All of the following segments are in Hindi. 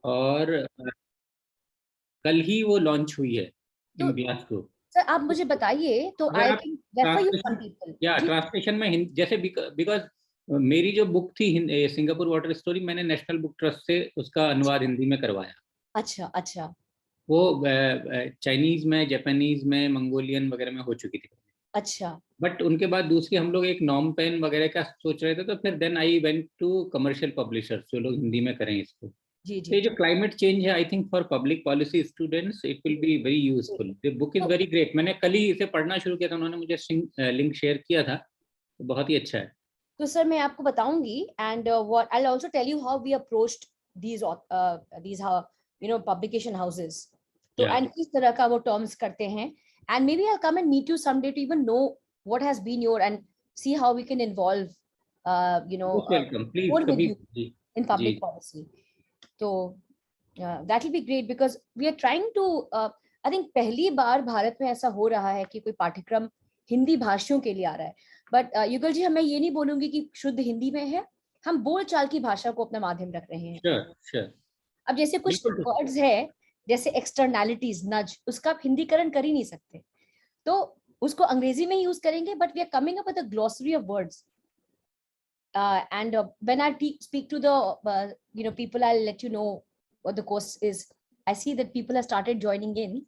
और कल ही वो लॉन्च हुई है तो इन बिलासपुर। सर आप मुझे बताइए, तो अगर आई आप can refer you some translation, people. या जी। ट्रांसलेशन में जैसे बिकॉज मेरी जो बुक थी सिंगापुर वाटर स्टोरी, मैंने नेशनल बुक ट्रस्ट से उसका अनुवाद हिंदी में करवाया। अच्छा अच्छा वो चाइनीज में, जापानीज में, मंगोलियन वगैरह में हो चुकी थी। अच्छा। बट उनके बाद दूसरी हम लोग एक नॉम पेन वगैरह का सोच रहे थे, तो फिर then I went to commercial publishers जो लोग हिंदी में करें इसको। जी तो जी ये जो क्लाइमेट चेंज है, I think for public policy students it will be very useful. The book is तो वेरी ग्रेट। मैंने कल ही इसे पढ़ना शुरू किया था, उन्होंने मुझे लिंक शेयर किया था, तो बहुत ही अच्छा है। तो सर मैं आपको बताऊंगी, and what I will also tell you how we approached these these publication houses, तो या एंड किस तरह का वो टर्म्स करते हैं, and maybe I come and meet you someday to even know what has been your, and see how we can involve most welcome, please more with कभी। you जी in जी। public policy. तो that will be great because we are trying to I think पहली बार भारत में ऐसा हो रहा है कि कोई पाठ्यक्रम हिंदी भाषियों के लिए आ रहा है। बट युगल जी, मैं ये नहीं बोलूंगी कि शुद्ध हिंदी में है, हम बोलचाल की भाषा को अपना माध्यम रख रहे हैं। Sure sure. अब जैसे कुछ बिल्कुल। वर्ड्स है, जैसे एक्सटर्नैलिटीज, नज, उसका आप हिंदीकरण कर ही नहीं सकते, तो उसको अंग्रेजी में यूज करेंगे, but we are coming up with a glossary of words, and when I speak to the people, I'll let you know what the course is. I see that people have started joining in.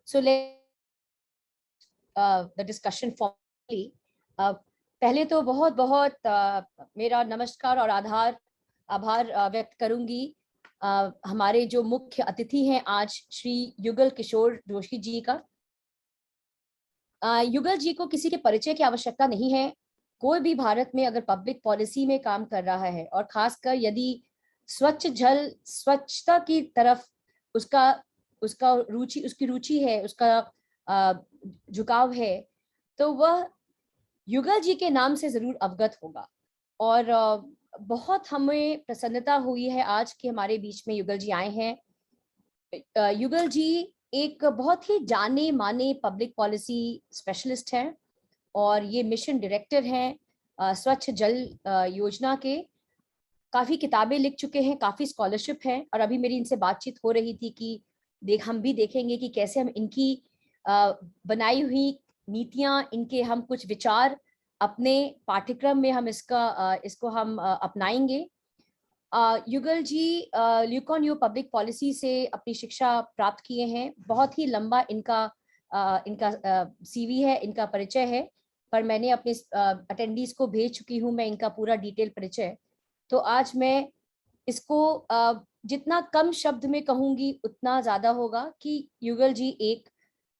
So let the discussion formally. पहले तो बहुत बहुत मेरा नमस्कार और आभार व्यक्त करूंगी हमारे जो मुख्य अतिथि हैं आज, श्री युगल किशोर जोशी जी का। युगल जी को किसी के परिचय की आवश्यकता नहीं है। कोई भी भारत में अगर पब्लिक पॉलिसी में काम कर रहा है, और खासकर यदि स्वच्छ जल, स्वच्छता की तरफ उसका उसका रुचि उसकी रुचि है, उसका झुकाव है, तो वह युगल जी के नाम से जरूर अवगत होगा। और बहुत हमें प्रसन्नता हुई है आज कि हमारे बीच में युगल जी आए हैं। युगल जी एक बहुत ही जाने माने पब्लिक पॉलिसी स्पेशलिस्ट हैं, और ये मिशन डायरेक्टर हैं स्वच्छ जल योजना के। काफी किताबें लिख चुके हैं, काफी स्कॉलरशिप है, और अभी मेरी इनसे बातचीत हो रही थी कि हम भी देखेंगे कि कैसे हम इनकी बनाई हुई नीतियां, इनके हम कुछ विचार अपने पाठ्यक्रम में हम इसको हम अपनाएंगे। युगल जी ल्यूकॉन यू पब्लिक पॉलिसी से अपनी शिक्षा प्राप्त किए हैं। बहुत ही लंबा इनका सीवी है, इनका परिचय है, पर मैंने अपने अटेंडीज को भेज चुकी हूँ मैं इनका पूरा डिटेल परिचय। तो आज मैं इसको जितना कम शब्द में कहूंगी उतना ज्यादा होगा कि युगल जी एक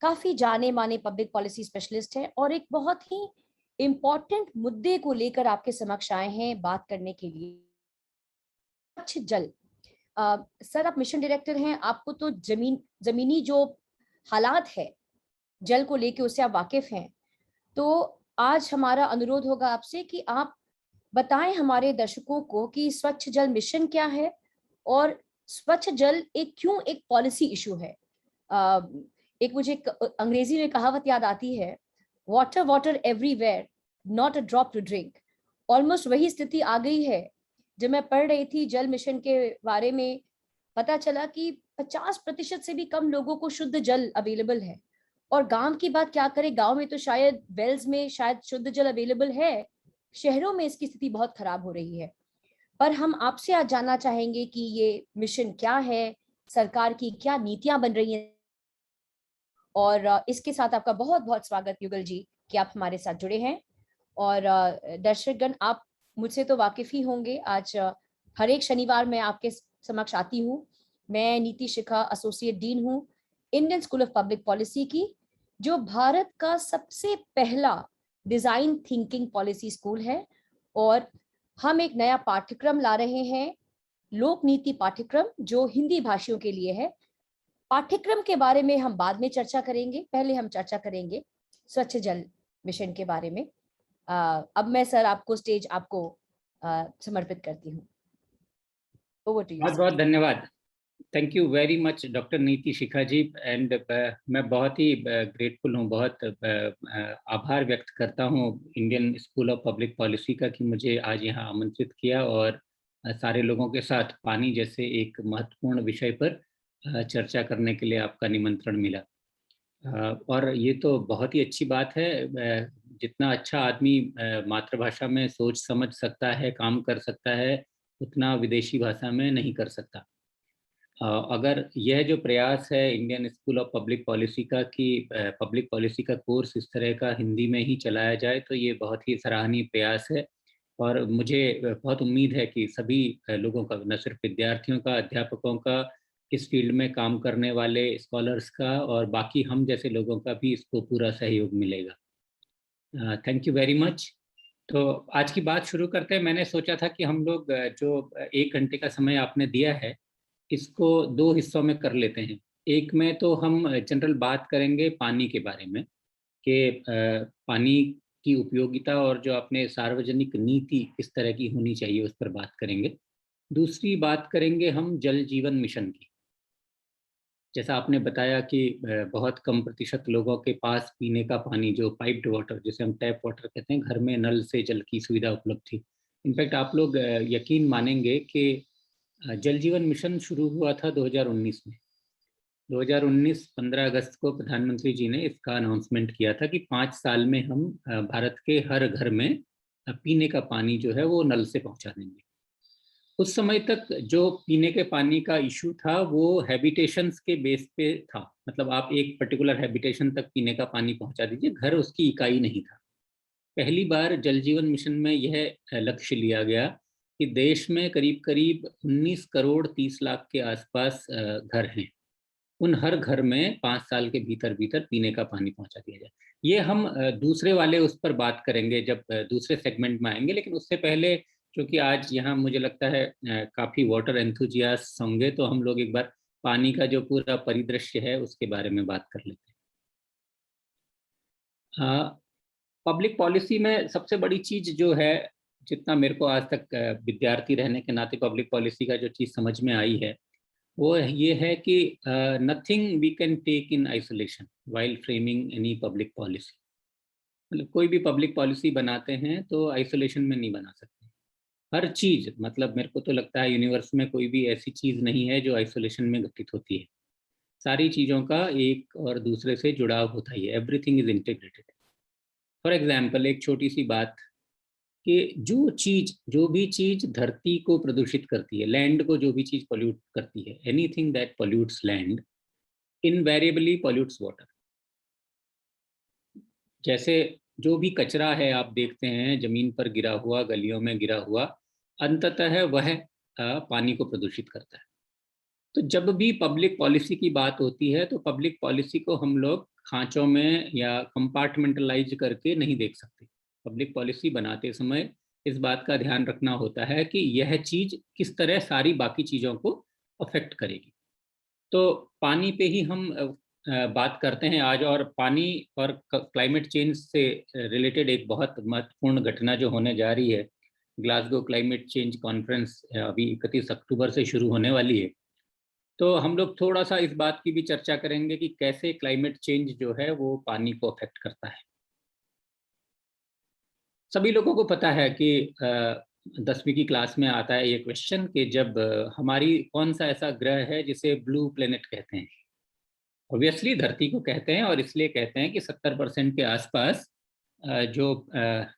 काफी जाने माने पब्लिक पॉलिसी स्पेशलिस्ट है, और एक बहुत ही इम्पोर्टेंट मुद्दे को लेकर आपके समक्ष आए हैं बात करने के लिए। स्वच्छ जल। सर आप मिशन डायरेक्टर हैं, आपको तो जमीनी जो हालात है जल को लेके उससे आप वाकिफ हैं। तो आज हमारा अनुरोध होगा आपसे कि आप बताएं हमारे दर्शकों को कि स्वच्छ जल मिशन क्या है, और स्वच्छ जल क्यों एक पॉलिसी इशू है। एक मुझे अंग्रेजी में कहावत याद आती है, water water everywhere, not a drop to drink. Almost वही स्थिति आ गई है। जब मैं पढ़ रही थी जल मिशन के बारे में, पता चला कि 50% से भी कम लोगों को शुद्ध जल अवेलेबल है। और गांव की बात क्या करें, गांव में तो शायद वेल्स में शायद शुद्ध जल अवेलेबल है, शहरों में इसकी स्थिति बहुत खराब हो रही है। पर हम आपसे आज जानना चाहेंगे कि ये मिशन क्या है, सरकार की क्या नीतियां बन रही हैं। और इसके साथ आपका बहुत बहुत स्वागत युगल जी कि आप हमारे साथ जुड़े हैं। और दर्शकगण, आप मुझसे तो वाकिफ ही होंगे, आज हर एक शनिवार मैं आपके समक्ष आती हूँ। मैं नीति शिखा एसोसिएट डीन हूँ Indian school of public policy की, जो भारत का सबसे पहला डिजाइन थिंकिंग पॉलिसी स्कूल है। और हम एक नया पाठ्यक्रम ला रहे हैं, लोक नीति पाठ्यक्रम, जो हिंदी भाषियों के लिए है। पाठ्यक्रम के बारे में हम बाद में चर्चा करेंगे, पहले हम चर्चा करेंगे स्वच्छ जल मिशन के बारे में। अब मैं सर आपको स्टेज आपको समर्पित करती हूँ। ओवर टू यू बहुत सर। बहुत धन्यवाद। Thank you very much doctor नीति शिखा जी। एंड मैं बहुत ही ग्रेटफुल हूँ, बहुत आभार व्यक्त करता हूँ Indian school of public policy का कि मुझे आज यहाँ आमंत्रित किया, और सारे लोगों के साथ पानी जैसे एक महत्वपूर्ण विषय पर चर्चा करने के लिए आपका निमंत्रण मिला। और ये तो बहुत ही अच्छी बात है। जितना अच्छा आदमी मातृभाषा में सोच समझ सकता है, काम कर सकता है, उतना विदेशी भाषा में नहीं कर सकता। अगर यह जो प्रयास है Indian school of public policy का कि पब्लिक पॉलिसी का कोर्स इस तरह का हिंदी में ही चलाया जाए, तो ये बहुत ही सराहनीय प्रयास है। और मुझे बहुत उम्मीद है कि सभी लोगों का, न सिर्फ विद्यार्थियों का, अध्यापकों का, इस फील्ड में काम करने वाले स्कॉलर्स का और बाकी हम जैसे लोगों का भी इसको पूरा सहयोग मिलेगा। Thank you very much. तो आज की बात शुरू करते हैं। मैंने सोचा था कि हम लोग जो 1 घंटे का समय आपने दिया है, इसको 2 हिस्सों में कर लेते हैं। एक में तो हम जनरल बात करेंगे पानी के बारे में कि पानी की उपयोगिता और जो अपने सार्वजनिक नीति किस तरह की होनी चाहिए उस पर बात करेंगे। दूसरी बात करेंगे हम जल जीवन मिशन की। जैसा आपने बताया कि बहुत कम प्रतिशत लोगों के पास पीने का पानी, जो पाइप्ड वाटर जिसे हम टैप वाटर कहते हैं, घर में नल से जल की सुविधा उपलब्ध थी। इनफैक्ट आप लोग यकीन मानेंगे कि जल जीवन मिशन शुरू हुआ था 2019 में। 2019 15 अगस्त को प्रधानमंत्री जी ने इसका अनाउंसमेंट किया था कि 5 साल में हम भारत के हर घर में पीने का पानी जो है वो नल से पहुंचा देंगे। उस समय तक जो पीने के पानी का इशू था वो हैबिटेशंस के बेस पे था। मतलब आप एक पर्टिकुलर हैबिटेशन तक पीने का पानी पहुंचा दीजिए, घर उसकी इकाई नहीं था। पहली बार जल जीवन मिशन में यह लक्ष्य लिया गया कि देश में करीब करीब 19 करोड़ 30 लाख के आसपास घर हैं। उन हर घर में 5 साल के भीतर भीतर पीने का पानी पहुंचा दिया जाए। ये हम दूसरे वाले उस पर बात करेंगे जब दूसरे सेगमेंट में आएंगे। लेकिन उससे पहले, क्योंकि आज यहाँ मुझे लगता है काफ़ी वाटर एंथुजियास्ट होंगे, तो हम लोग एक बार पानी का जो पूरा परिदृश्य है उसके बारे में बात कर लेते हैं। पब्लिक पॉलिसी में सबसे बड़ी चीज जो है, जितना मेरे को आज तक विद्यार्थी रहने के नाते पब्लिक पॉलिसी का जो चीज समझ में आई है, वो ये है कि nothing we can take in isolation while framing any public policy. मतलब कोई भी पब्लिक पॉलिसी बनाते हैं तो आइसोलेशन में नहीं बना सकते। हर चीज, मतलब मेरे को तो लगता है यूनिवर्स में कोई भी ऐसी चीज नहीं है जो आइसोलेशन में घटित होती है। सारी चीजों का एक और दूसरे से जुड़ाव होता ही है। Everything is integrated. For example, एक छोटी सी बात कि जो भी चीज धरती को प्रदूषित करती है, लैंड को जो भी चीज पोल्यूट करती है, anything that pollutes land invariably pollutes water. जैसे जो भी कचरा है आप देखते हैं जमीन पर गिरा हुआ, गलियों में गिरा हुआ, अंततः वह पानी को प्रदूषित करता है। तो जब भी पब्लिक पॉलिसी की बात होती है तो पब्लिक पॉलिसी को हम लोग खांचों में या कंपार्टमेंटलाइज करके नहीं देख सकते। पब्लिक पॉलिसी बनाते समय इस बात का ध्यान रखना होता है कि यह चीज किस तरह सारी बाकी चीजों को अफेक्ट करेगी। तो पानी पे ही हम बात करते हैं आज। और पानी और क्लाइमेट चेंज से रिलेटेड एक बहुत महत्वपूर्ण घटना जो होने जा रही है, ग्लासगो क्लाइमेट चेंज कॉन्फ्रेंस अभी 31 अक्टूबर से शुरू होने वाली है। तो हम लोग थोड़ा सा इस बात की भी चर्चा करेंगे कि कैसे क्लाइमेट चेंज जो है वो पानी को अफेक्ट करता है। सभी लोगों को पता है कि 10वीं की क्लास में आता है ये क्वेश्चन कि जब हमारी कौन सा ऐसा ग्रह है जिसे ब्लू प्लेनेट कहते हैं। ऑब्वियसली धरती को कहते हैं, और इसलिए कहते हैं कि 70% के आसपास जो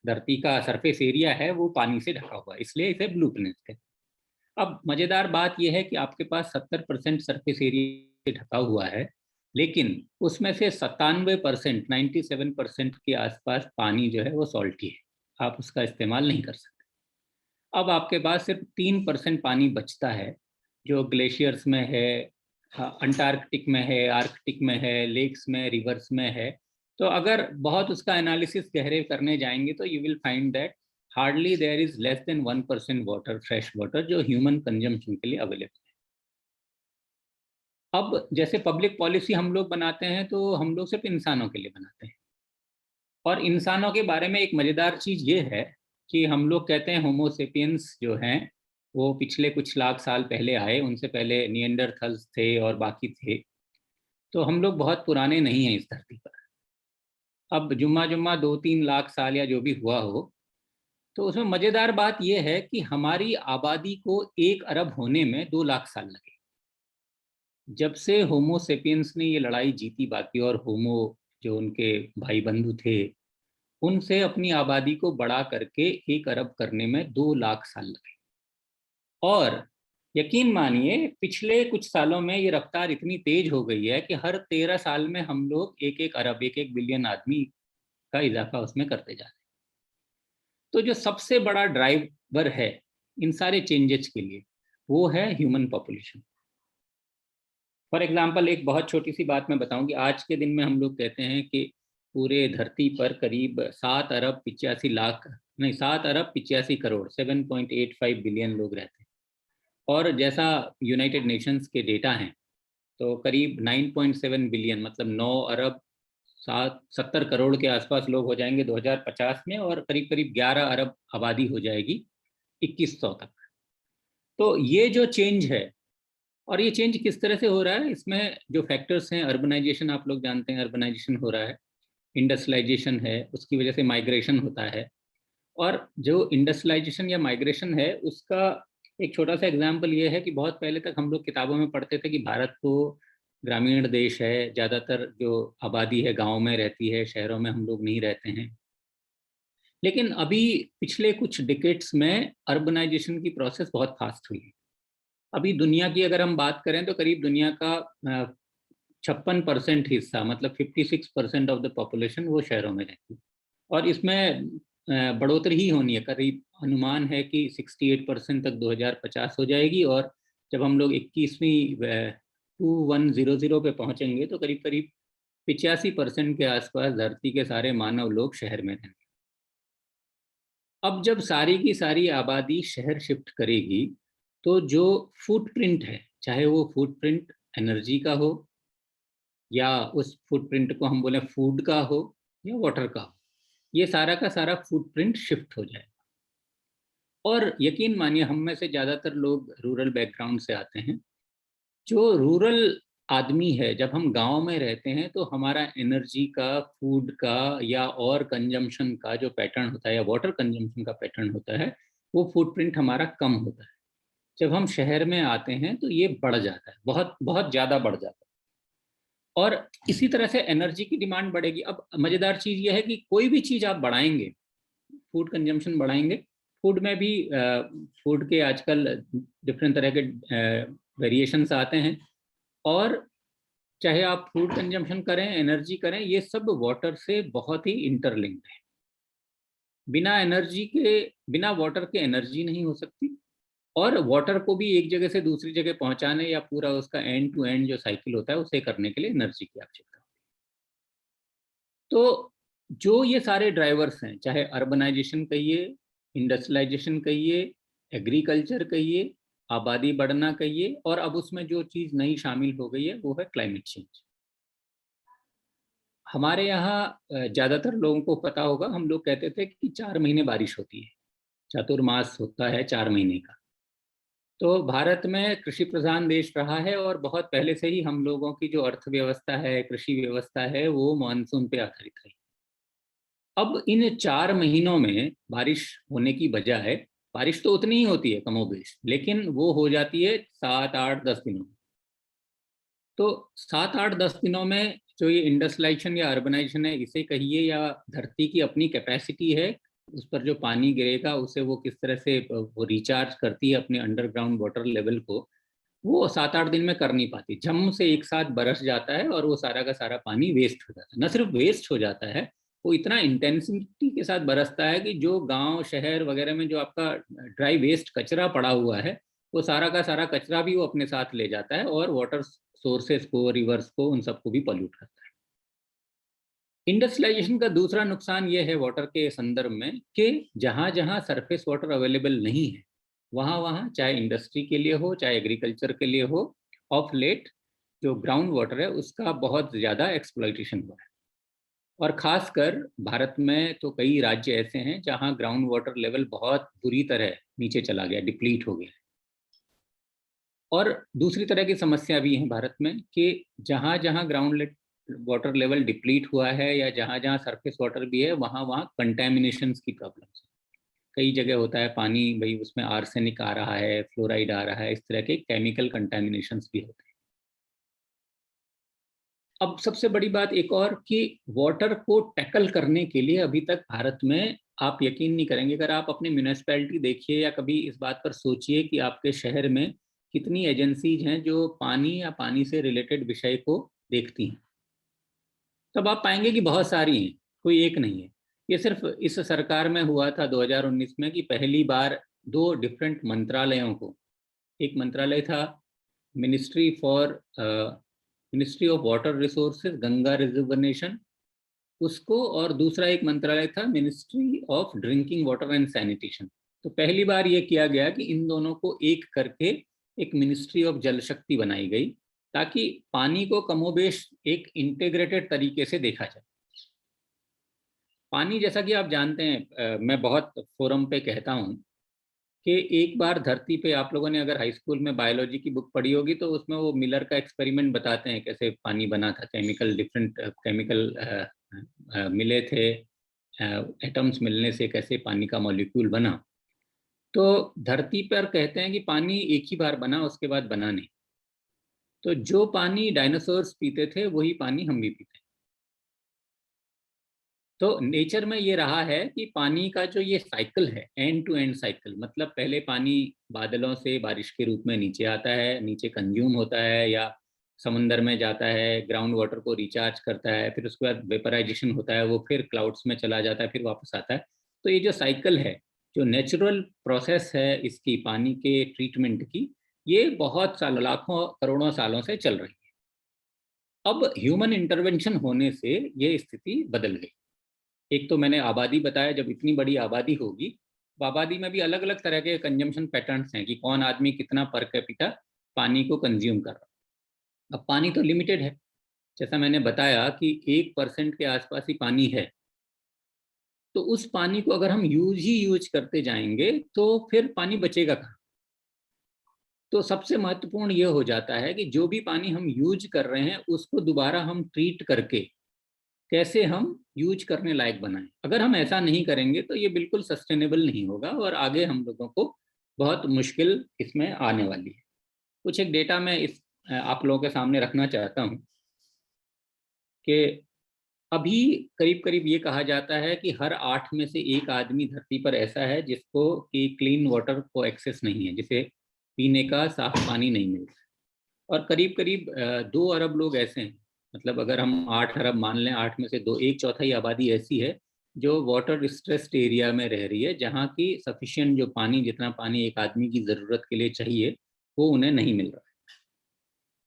धरती का सरफेस एरिया है वो पानी से ढका हुआ है, इसलिए इसे ब्लू प्लेनेट कहते हैं। अब मजेदार बात यह है कि आपके पास 70% सरफेस एरिया से ढका हुआ है, लेकिन उसमें से 97%, 97% के आसपास पानी जो है वो सॉल्टी है। आप उसका इस्तेमाल नहीं कर सकते। अब आपके पास सिर्फ 3% पानी बचता है, जो ग्लेशियर्स में है, अंटार्कटिक में है, आर्कटिक में है, लेक्स में, रिवर्स में है। तो अगर बहुत उसका एनालिसिस गहरे करने जाएंगे तो you will find that hardly there is less than 1% water, fresh water, जो ह्यूमन कंजम्पशन के लिए अवेलेबल है। अब जैसे पब्लिक पॉलिसी हम लोग बनाते हैं तो हम लोग सिर्फ इंसानों के लिए बनाते हैं। और इंसानों के बारे में एक मजेदार चीज ये है कि हम लोग कहते हैं होमोसेपियंस जो हैं वो पिछले कुछ लाख साल पहले आए, उनसे पहले निएंडरथल्स थे और बाकी थे। तो हम लोग बहुत पुराने नहीं हैं इस धरती पर। अब जुम्मा जुम्मा 2-3 लाख साल या जो भी हुआ हो, तो उसमें मजेदार बात यह है कि हमारी आबादी को 1 अरब होने में 2 लाख साल लगे। जब से होमो सेपियंस ने ये लड़ाई जीती, बाकी और होमो जो उनके भाई बंधु थे, उनसे अपनी आबादी को बढ़ा करके 1 अरब करने में 2 लाख साल लगे। और यकीन मानिए पिछले कुछ सालों में ये रफ्तार इतनी तेज हो गई है कि हर 13 साल में हम लोग 1-1 अरब, 1-1 बिलियन आदमी का इजाफा उसमें करते जा रहे हैं। तो जो सबसे बड़ा ड्राइवर है इन सारे चेंजेस के लिए, वो है ह्यूमन पॉपुलेशन। फॉर एग्जाम्पल एक बहुत छोटी सी बात मैं बताऊं कि आज के दिन में हम लोग कहते हैं कि पूरे धरती पर करीब 7 अरब 85 लाख, नहीं 7 अरब 85 करोड़, 7.85 बिलियन लोग रहते हैं। और जैसा यूनाइटेड नेशंस के डेटा हैं, तो करीब 9.7 बिलियन, मतलब 9 अरब 70 करोड़ के आसपास लोग हो जाएंगे 2050 में, और करीब करीब 11 अरब आबादी हो जाएगी 2100 तक। तो ये जो चेंज है, और ये चेंज किस तरह से हो रहा है, इसमें जो फैक्टर्स हैं, अर्बनाइजेशन, आप लोग जानते हैं अर्बनाइजेशन हो रहा है, इंडस्ट्रियलाइजेशन है, उसकी वजह से माइग्रेशन होता है। और जो इंडस्ट्रियलाइजेशन या माइग्रेशन है, उसका एक छोटा सा एग्जाम्पल ये है कि बहुत पहले तक हम लोग किताबों में पढ़ते थे कि भारत तो ग्रामीण देश है, ज़्यादातर जो आबादी है गाँव में रहती है, शहरों में हम लोग नहीं रहते हैं। लेकिन अभी पिछले कुछ डिकेड्स में अर्बनाइजेशन की प्रोसेस बहुत फास्ट हुई है। अभी दुनिया की अगर हम बात करें तो करीब दुनिया का 56% हिस्सा, मतलब 56% ऑफ द पॉपुलेशन वो शहरों में रहती है। और इसमें बढ़ोतरी ही होनी है, करीब अनुमान है कि 68% तक 2050 हो जाएगी। और जब हम लोग 21वीं 2100 पे पहुंचेंगे तो करीब करीब 85% के आसपास धरती के सारे मानव लोग शहर में रहेंगे। अब जब सारी की सारी आबादी शहर शिफ्ट करेगी, तो जो फुटप्रिंट है, चाहे वो फुटप्रिंट एनर्जी का हो, या उस फुटप्रिंट को हम बोले फूड का हो या वाटर का हो, ये सारा का सारा फुटप्रिंट शिफ्ट हो जाएगा। और यकीन मानिए हम में से ज़्यादातर लोग रूरल बैकग्राउंड से आते हैं। जो रूरल आदमी है, जब हम गांव में रहते हैं तो हमारा एनर्जी का, फूड का या और कंजम्पशन का जो पैटर्न होता है, या वाटर कंजम्पशन का पैटर्न होता है, वो फुटप्रिंट हमारा कम होता है। जब हम शहर में आते हैं तो ये बढ़ जाता है, बहुत बहुत ज़्यादा बढ़ जाता है। और इसी तरह से एनर्जी की डिमांड बढ़ेगी। अब मज़ेदार चीज़ ये है कि कोई भी चीज़ आप बढ़ाएंगे, फूड कंजम्पशन बढ़ाएंगे, फूड में भी फूड के आजकल डिफरेंट तरह के वेरिएशंस आते हैं। और चाहे आप फूड कंजम्पशन करें, एनर्जी करें, ये सब वाटर से बहुत ही इंटरलिंक्ड है। बिना एनर्जी के, बिना वाटर के एनर्जी नहीं हो सकती। और वाटर को भी एक जगह से दूसरी जगह पहुंचाने या पूरा उसका एंड टू एंड जो साइकिल होता है उसे करने के लिए एनर्जी की आवश्यकता होती है। तो जो ये सारे ड्राइवर्स हैं, चाहे अर्बनाइजेशन कहिए, इंडस्ट्रियलाइजेशन कहिए, एग्रीकल्चर कहिए, आबादी बढ़ना कहिए, और अब उसमें जो चीज़ नई शामिल हो गई है वो है क्लाइमेट चेंज। हमारे यहाँ ज़्यादातर लोगों को पता होगा, हम लोग कहते थे कि 4 महीने बारिश होती है, चातुर्मास होता है 4 महीने का। तो भारत में कृषि प्रधान देश रहा है, और बहुत पहले से ही हम लोगों की जो अर्थव्यवस्था है, कृषि व्यवस्था है, वो मानसून पे आधारित रही। अब इन 4 महीनों में बारिश होने की बजाय, बारिश तो उतनी ही होती है कमोबेश, लेकिन वो हो जाती है 7, 8, 10 दिनों में। तो 7, 8, 10 दिनों में जो ये इंडस्ट्रियलाइजेशन या अर्बनाइजेशन है, इसे कहिए, या धरती की अपनी कैपेसिटी है, उस पर जो पानी गिरेगा उसे वो किस तरह से वो रिचार्ज करती है अपने अंडरग्राउंड वाटर लेवल को, वो 7, 8 दिन में कर नहीं पाती। झम से एक साथ बरस जाता है और वो सारा का सारा पानी वेस्ट हो जाता है। न सिर्फ वेस्ट हो जाता है, वो इतना इंटेंसिटी के साथ बरसता है कि जो गांव शहर वगैरह में जो आपका ड्राई वेस्ट कचरा पड़ा हुआ है, वो सारा का सारा कचरा भी वो अपने साथ ले जाता है, और वाटर सोर्सेस को, रिवर्स को, उन सबको भी पॉल्यूट करता है। इंडस्ट्रियलाइजेशन का दूसरा नुकसान ये है वाटर के संदर्भ में कि जहाँ जहाँ सरफेस वाटर अवेलेबल नहीं है, वहाँ वहाँ चाहे इंडस्ट्री के लिए हो, चाहे एग्रीकल्चर के लिए हो, ऑफ लेट जो ग्राउंड वाटर है उसका बहुत ज़्यादा एक्सप्लॉइटेशन हुआ है। और ख़ासकर भारत में तो कई राज्य ऐसे हैं जहाँ ग्राउंड वाटर लेवल बहुत बुरी तरह नीचे चला गया, डिप्लीट हो गया। और दूसरी तरह की समस्या भी है भारत में कि जहाँ जहाँ ग्राउंड वाटर लेवल डिप्लीट हुआ है, या जहाँ जहाँ सरफेस वाटर भी है, वहाँ वहाँ कंटेमिनेशन की प्रॉब्लम है। कई जगह होता है पानी, भाई उसमें आर्सेनिक आ रहा है, फ्लोराइड आ रहा है, इस तरह के केमिकल कंटामिनेशंस भी होते हैं। अब सबसे बड़ी बात एक और कि वाटर को टैकल करने के लिए अभी तक भारत में, आप यकीन नहीं करेंगे अगर आप अपनी म्यूनिसिपैलिटी देखिए या कभी इस बात पर सोचिए कि आपके शहर में कितनी एजेंसीज हैं जो पानी या पानी से रिलेटेड विषय को देखती हैं, तब आप पाएंगे कि बहुत सारी हैं, कोई एक नहीं है। ये सिर्फ इस सरकार में हुआ था 2019 में कि पहली बार दो डिफरेंट मंत्रालयों को, एक मंत्रालय था ministry for ministry of water resources Ganga rejuvenation, उसको, और दूसरा एक मंत्रालय था ministry of drinking water and sanitation. तो पहली बार ये किया गया कि इन दोनों को एक करके एक मिनिस्ट्री ऑफ जल शक्ति बनाई गई, ताकि पानी को कमोबेश एक इंटीग्रेटेड तरीके से देखा जाए। पानी, जैसा कि आप जानते हैं, मैं बहुत फोरम पे कहता हूँ कि एक बार धरती पे, आप लोगों ने अगर हाई स्कूल में बायोलॉजी की बुक पढ़ी होगी तो उसमें वो मिलर का एक्सपेरिमेंट बताते हैं कैसे पानी बना था, केमिकल डिफरेंट केमिकल मिले थे, एटम्स मिलने से कैसे पानी का मॉलिक्यूल बना। तो धरती पर कहते हैं कि पानी एक ही बार बना, उसके बाद बना नहीं। तो जो पानी डायनासोर्स पीते थे वही पानी हम भी पीते हैं। तो नेचर में ये रहा है कि पानी का जो ये साइकिल है, एंड टू एंड साइकिल, मतलब पहले पानी बादलों से बारिश के रूप में नीचे आता है, नीचे कंज्यूम होता है या समंदर में जाता है, ग्राउंड वाटर को रिचार्ज करता है, फिर उसके बाद वेपराइजेशन होता है, वो फिर क्लाउड्स में चला जाता है, फिर वापस आता है। तो ये जो साइकिल है, जो नेचुरल प्रोसेस है इसकी, पानी के ट्रीटमेंट की, ये बहुत सालों, लाखों करोड़ों सालों से चल रही है। अब ह्यूमन इंटरवेंशन होने से ये स्थिति बदल गई। एक तो मैंने आबादी बताया, जब इतनी बड़ी आबादी होगी तो आबादी में भी अलग अलग तरह के कंजम्पशन पैटर्न्स हैं कि कौन आदमी कितना पर कैपिटा पानी को कंज्यूम कर रहा है। अब पानी तो लिमिटेड है, जैसा मैंने बताया कि 1% के आसपास ही पानी है। तो उस पानी को अगर हम यूज करते जाएंगे तो फिर पानी बचेगा कहाँ? तो सबसे महत्वपूर्ण यह हो जाता है कि जो भी पानी हम यूज कर रहे हैं उसको दोबारा हम ट्रीट करके कैसे हम यूज करने लायक बनाएं। अगर हम ऐसा नहीं करेंगे तो ये बिल्कुल सस्टेनेबल नहीं होगा और आगे हम लोगों को बहुत मुश्किल इसमें आने वाली है। कुछ एक डेटा मैं इस आप लोगों के सामने रखना चाहता हूं कि अभी करीब करीब ये कहा जाता है कि हर 8 में से एक आदमी धरती पर ऐसा है जिसको कि क्लीन वाटर को एक्सेस नहीं है, जिसे पीने का साफ पानी नहीं मिलता। और करीब करीब 2 अरब लोग ऐसे हैं, मतलब अगर हम 8 अरब मान लें, 8 में से दो, एक चौथाई आबादी ऐसी है जो वाटर स्ट्रेस्ड एरिया में रह रही है, जहाँ की सफिशिएंट जो पानी, जितना पानी एक आदमी की ज़रूरत के लिए चाहिए, वो उन्हें नहीं मिल रहा है।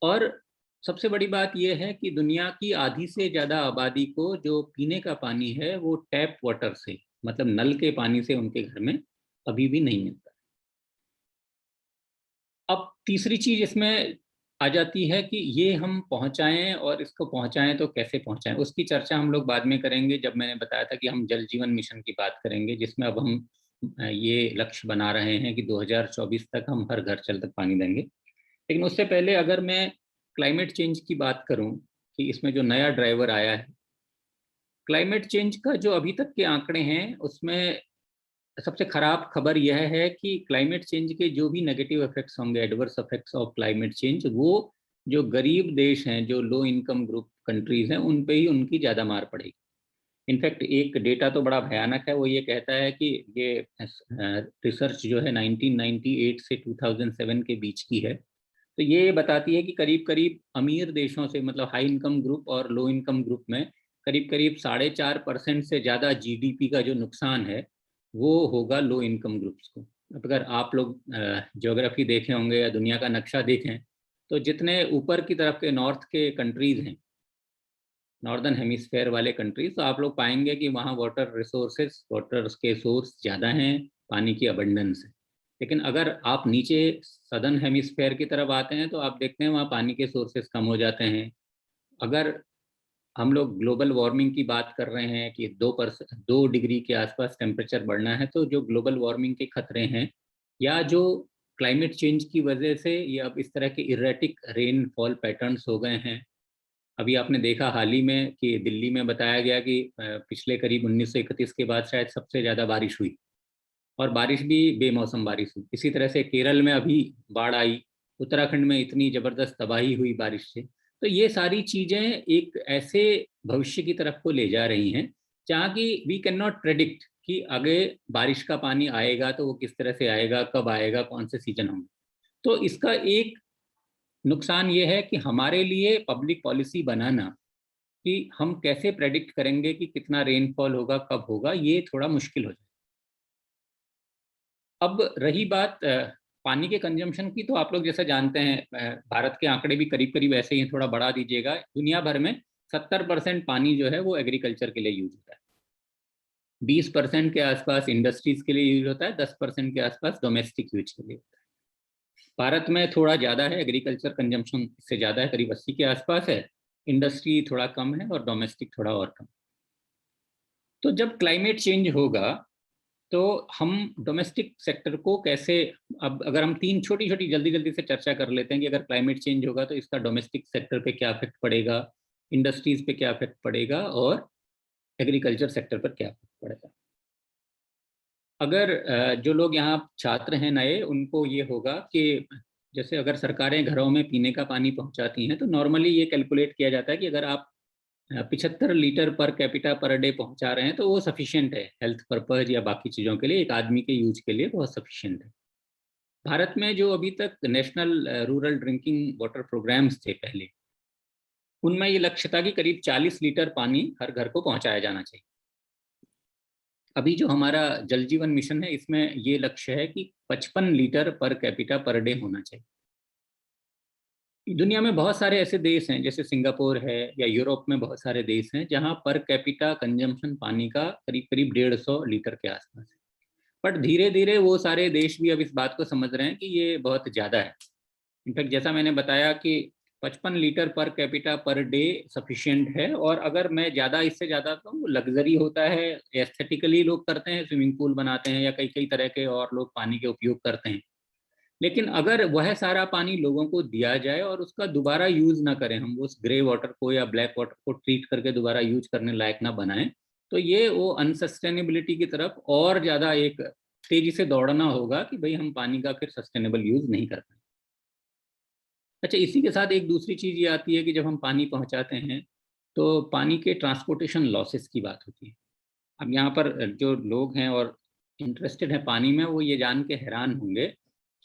और सबसे बड़ी बात यह है कि दुनिया की आधी से ज़्यादा आबादी को जो पीने का पानी है वो टैप वाटर से, मतलब नल के पानी से उनके घर में अभी भी नहीं मिलता। अब तीसरी चीज इसमें आ जाती है कि ये हम पहुंचाएं, और इसको पहुंचाएं तो कैसे पहुंचाएं, उसकी चर्चा हम लोग बाद में करेंगे, जब मैंने बताया था कि हम जल जीवन मिशन की बात करेंगे, जिसमें अब हम ये लक्ष्य बना रहे हैं कि 2024 तक हम हर घर जल तक पानी देंगे। लेकिन उससे पहले अगर मैं क्लाइमेट चेंज की बात करूं कि इसमें जो नया ड्राइवर आया है, क्लाइमेट चेंज का जो अभी तक के आंकड़े हैं उसमें सबसे खराब खबर यह है कि क्लाइमेट चेंज के जो भी नेगेटिव इफेक्ट्स होंगे, adverse effects of climate change, वो जो गरीब देश हैं, जो लो इनकम ग्रुप कंट्रीज हैं, उन पे ही उनकी ज़्यादा मार पड़ेगी। इनफैक्ट एक डेटा तो बड़ा भयानक है, वो ये कहता है कि ये रिसर्च जो है 1998 से 2007 के बीच की है। तो ये बताती है कि करीब करीब अमीर देशों से, मतलब हाई इनकम ग्रुप और लो इनकम ग्रुप में, करीब करीब 4.5% से ज़्यादा जीडीपी का जो नुकसान है वो होगा लो इनकम ग्रुप्स को। अब अगर आप लोग ज्योग्राफी देखे होंगे या दुनिया का नक्शा देखें, तो जितने ऊपर की तरफ के नॉर्थ के कंट्रीज हैं, नॉर्दर्न हेमिस्फेयर वाले कंट्रीज, तो आप लोग पाएंगे कि वहाँ वाटर रिसोर्सेज, वाटर के सोर्स ज़्यादा हैं, पानी की अबंडेंस है। लेकिन अगर आप नीचे सदर्न हेमिस्फेयर की तरफ आते हैं तो आप देखते हैं वहाँ पानी के सोर्सेज कम हो जाते हैं। अगर हम लोग ग्लोबल वार्मिंग की बात कर रहे हैं कि 2 डिग्री के आसपास टेम्परेचर बढ़ना है, तो जो ग्लोबल वार्मिंग के खतरे हैं या जो क्लाइमेट चेंज की वजह से ये अब इस तरह के इरेटिक रेनफॉल पैटर्न्स हो गए हैं। अभी आपने देखा हाल ही में कि दिल्ली में बताया गया कि पिछले करीब 1931 के बाद शायद सबसे ज़्यादा बारिश हुई। और बारिश भी बेमौसम बारिश हुई। इसी तरह से केरल में अभी बाढ़ आई, उत्तराखंड में इतनी जबरदस्त तबाही हुई बारिश से। तो ये सारी चीजें एक ऐसे भविष्य की तरफ को ले जा रही हैं जहाँ की वी कैन नॉट प्रेडिक्ट कि आगे बारिश का पानी आएगा तो वो किस तरह से आएगा, कब आएगा, कौन से सीजन होंगे। तो इसका एक नुकसान ये है कि हमारे लिए पब्लिक पॉलिसी बनाना कि हम कैसे प्रेडिक्ट करेंगे कि कितना रेनफॉल होगा, कब होगा, ये थोड़ा मुश्किल हो जाए। अब रही बात पानी के कंजम्पशन की, तो आप लोग जैसा जानते हैं भारत के आंकड़े भी करीब करीब ऐसे ही, थोड़ा बढ़ा दीजिएगा। दुनिया भर में 70% पानी जो है वो एग्रीकल्चर के लिए यूज होता है, 20% के आसपास इंडस्ट्रीज के लिए यूज होता है, 10% के आसपास डोमेस्टिक यूज के लिए होता है। भारत में थोड़ा ज़्यादा है, एग्रीकल्चर कंजम्पशन इससे ज़्यादा है, करीब 80 के आसपास है, इंडस्ट्री थोड़ा कम है और डोमेस्टिक थोड़ा और कम। तो जब क्लाइमेट चेंज होगा तो हम डोमेस्टिक सेक्टर को कैसे, अब अगर हम तीन छोटी छोटी जल्दी जल्दी से चर्चा कर लेते हैं कि अगर क्लाइमेट चेंज होगा तो इसका डोमेस्टिक सेक्टर पे क्या इफेक्ट पड़ेगा, इंडस्ट्रीज पे क्या इफेक्ट पड़ेगा और एग्रीकल्चर सेक्टर पर क्या इफेक्ट पड़ेगा। अगर जो लोग यहाँ छात्र हैं नए, उनको ये होगा कि जैसे अगर सरकारें घरों में पीने का पानी पहुंचाती हैं तो नॉर्मली ये कैलकुलेट किया जाता है कि अगर आप 75 litre per capita per day पहुंचा रहे हैं तो वो सफिशिएंट है, हेल्थ पर्पज या बाकी चीज़ों के लिए, एक आदमी के यूज के लिए बहुत सफिशिएंट है। भारत में जो अभी तक national rural drinking water programmes थे पहले, उनमें ये लक्ष्य था कि करीब 40 लीटर पानी हर घर को पहुंचाया जाना चाहिए। अभी जो हमारा जल जीवन मिशन है, इसमें ये लक्ष्य है कि 55 litre per capita per day होना चाहिए। दुनिया में बहुत सारे ऐसे देश हैं जैसे सिंगापुर है या यूरोप में बहुत सारे देश हैं जहां पर कैपिटा कंजम्पशन पानी का करीब करीब 150 लीटर के आसपास है। बट धीरे धीरे वो सारे देश भी अब इस बात को समझ रहे हैं कि ये बहुत ज़्यादा है। इनफैक्ट जैसा मैंने बताया कि 55 litre per capita per day sufficient है, और अगर मैं ज़्यादा इससे ज़्यादा तो लग्जरी होता है, एस्थेटिकली लोग करते हैं, स्विमिंग पूल बनाते हैं या कई कई तरह के और लोग पानी के उपयोग करते हैं। लेकिन अगर वह सारा पानी लोगों को दिया जाए और उसका दोबारा यूज ना करें, हम उस ग्रे वाटर को या ब्लैक वाटर को ट्रीट करके दोबारा यूज करने लायक ना बनाएं, तो ये वो अनसस्टेनेबिलिटी की तरफ और ज़्यादा एक तेजी से दौड़ना होगा कि भाई हम पानी का फिर सस्टेनेबल यूज नहीं कर पाए। अच्छा, इसी के साथ एक दूसरी चीज़ ये आती है कि जब हम पानी पहुंचाते हैं तो पानी के ट्रांसपोर्टेशन लॉसेस की बात होती है। अब यहाँ पर जो लोग हैं और इंटरेस्टेड हैं पानी में, वो ये जान के हैरान होंगे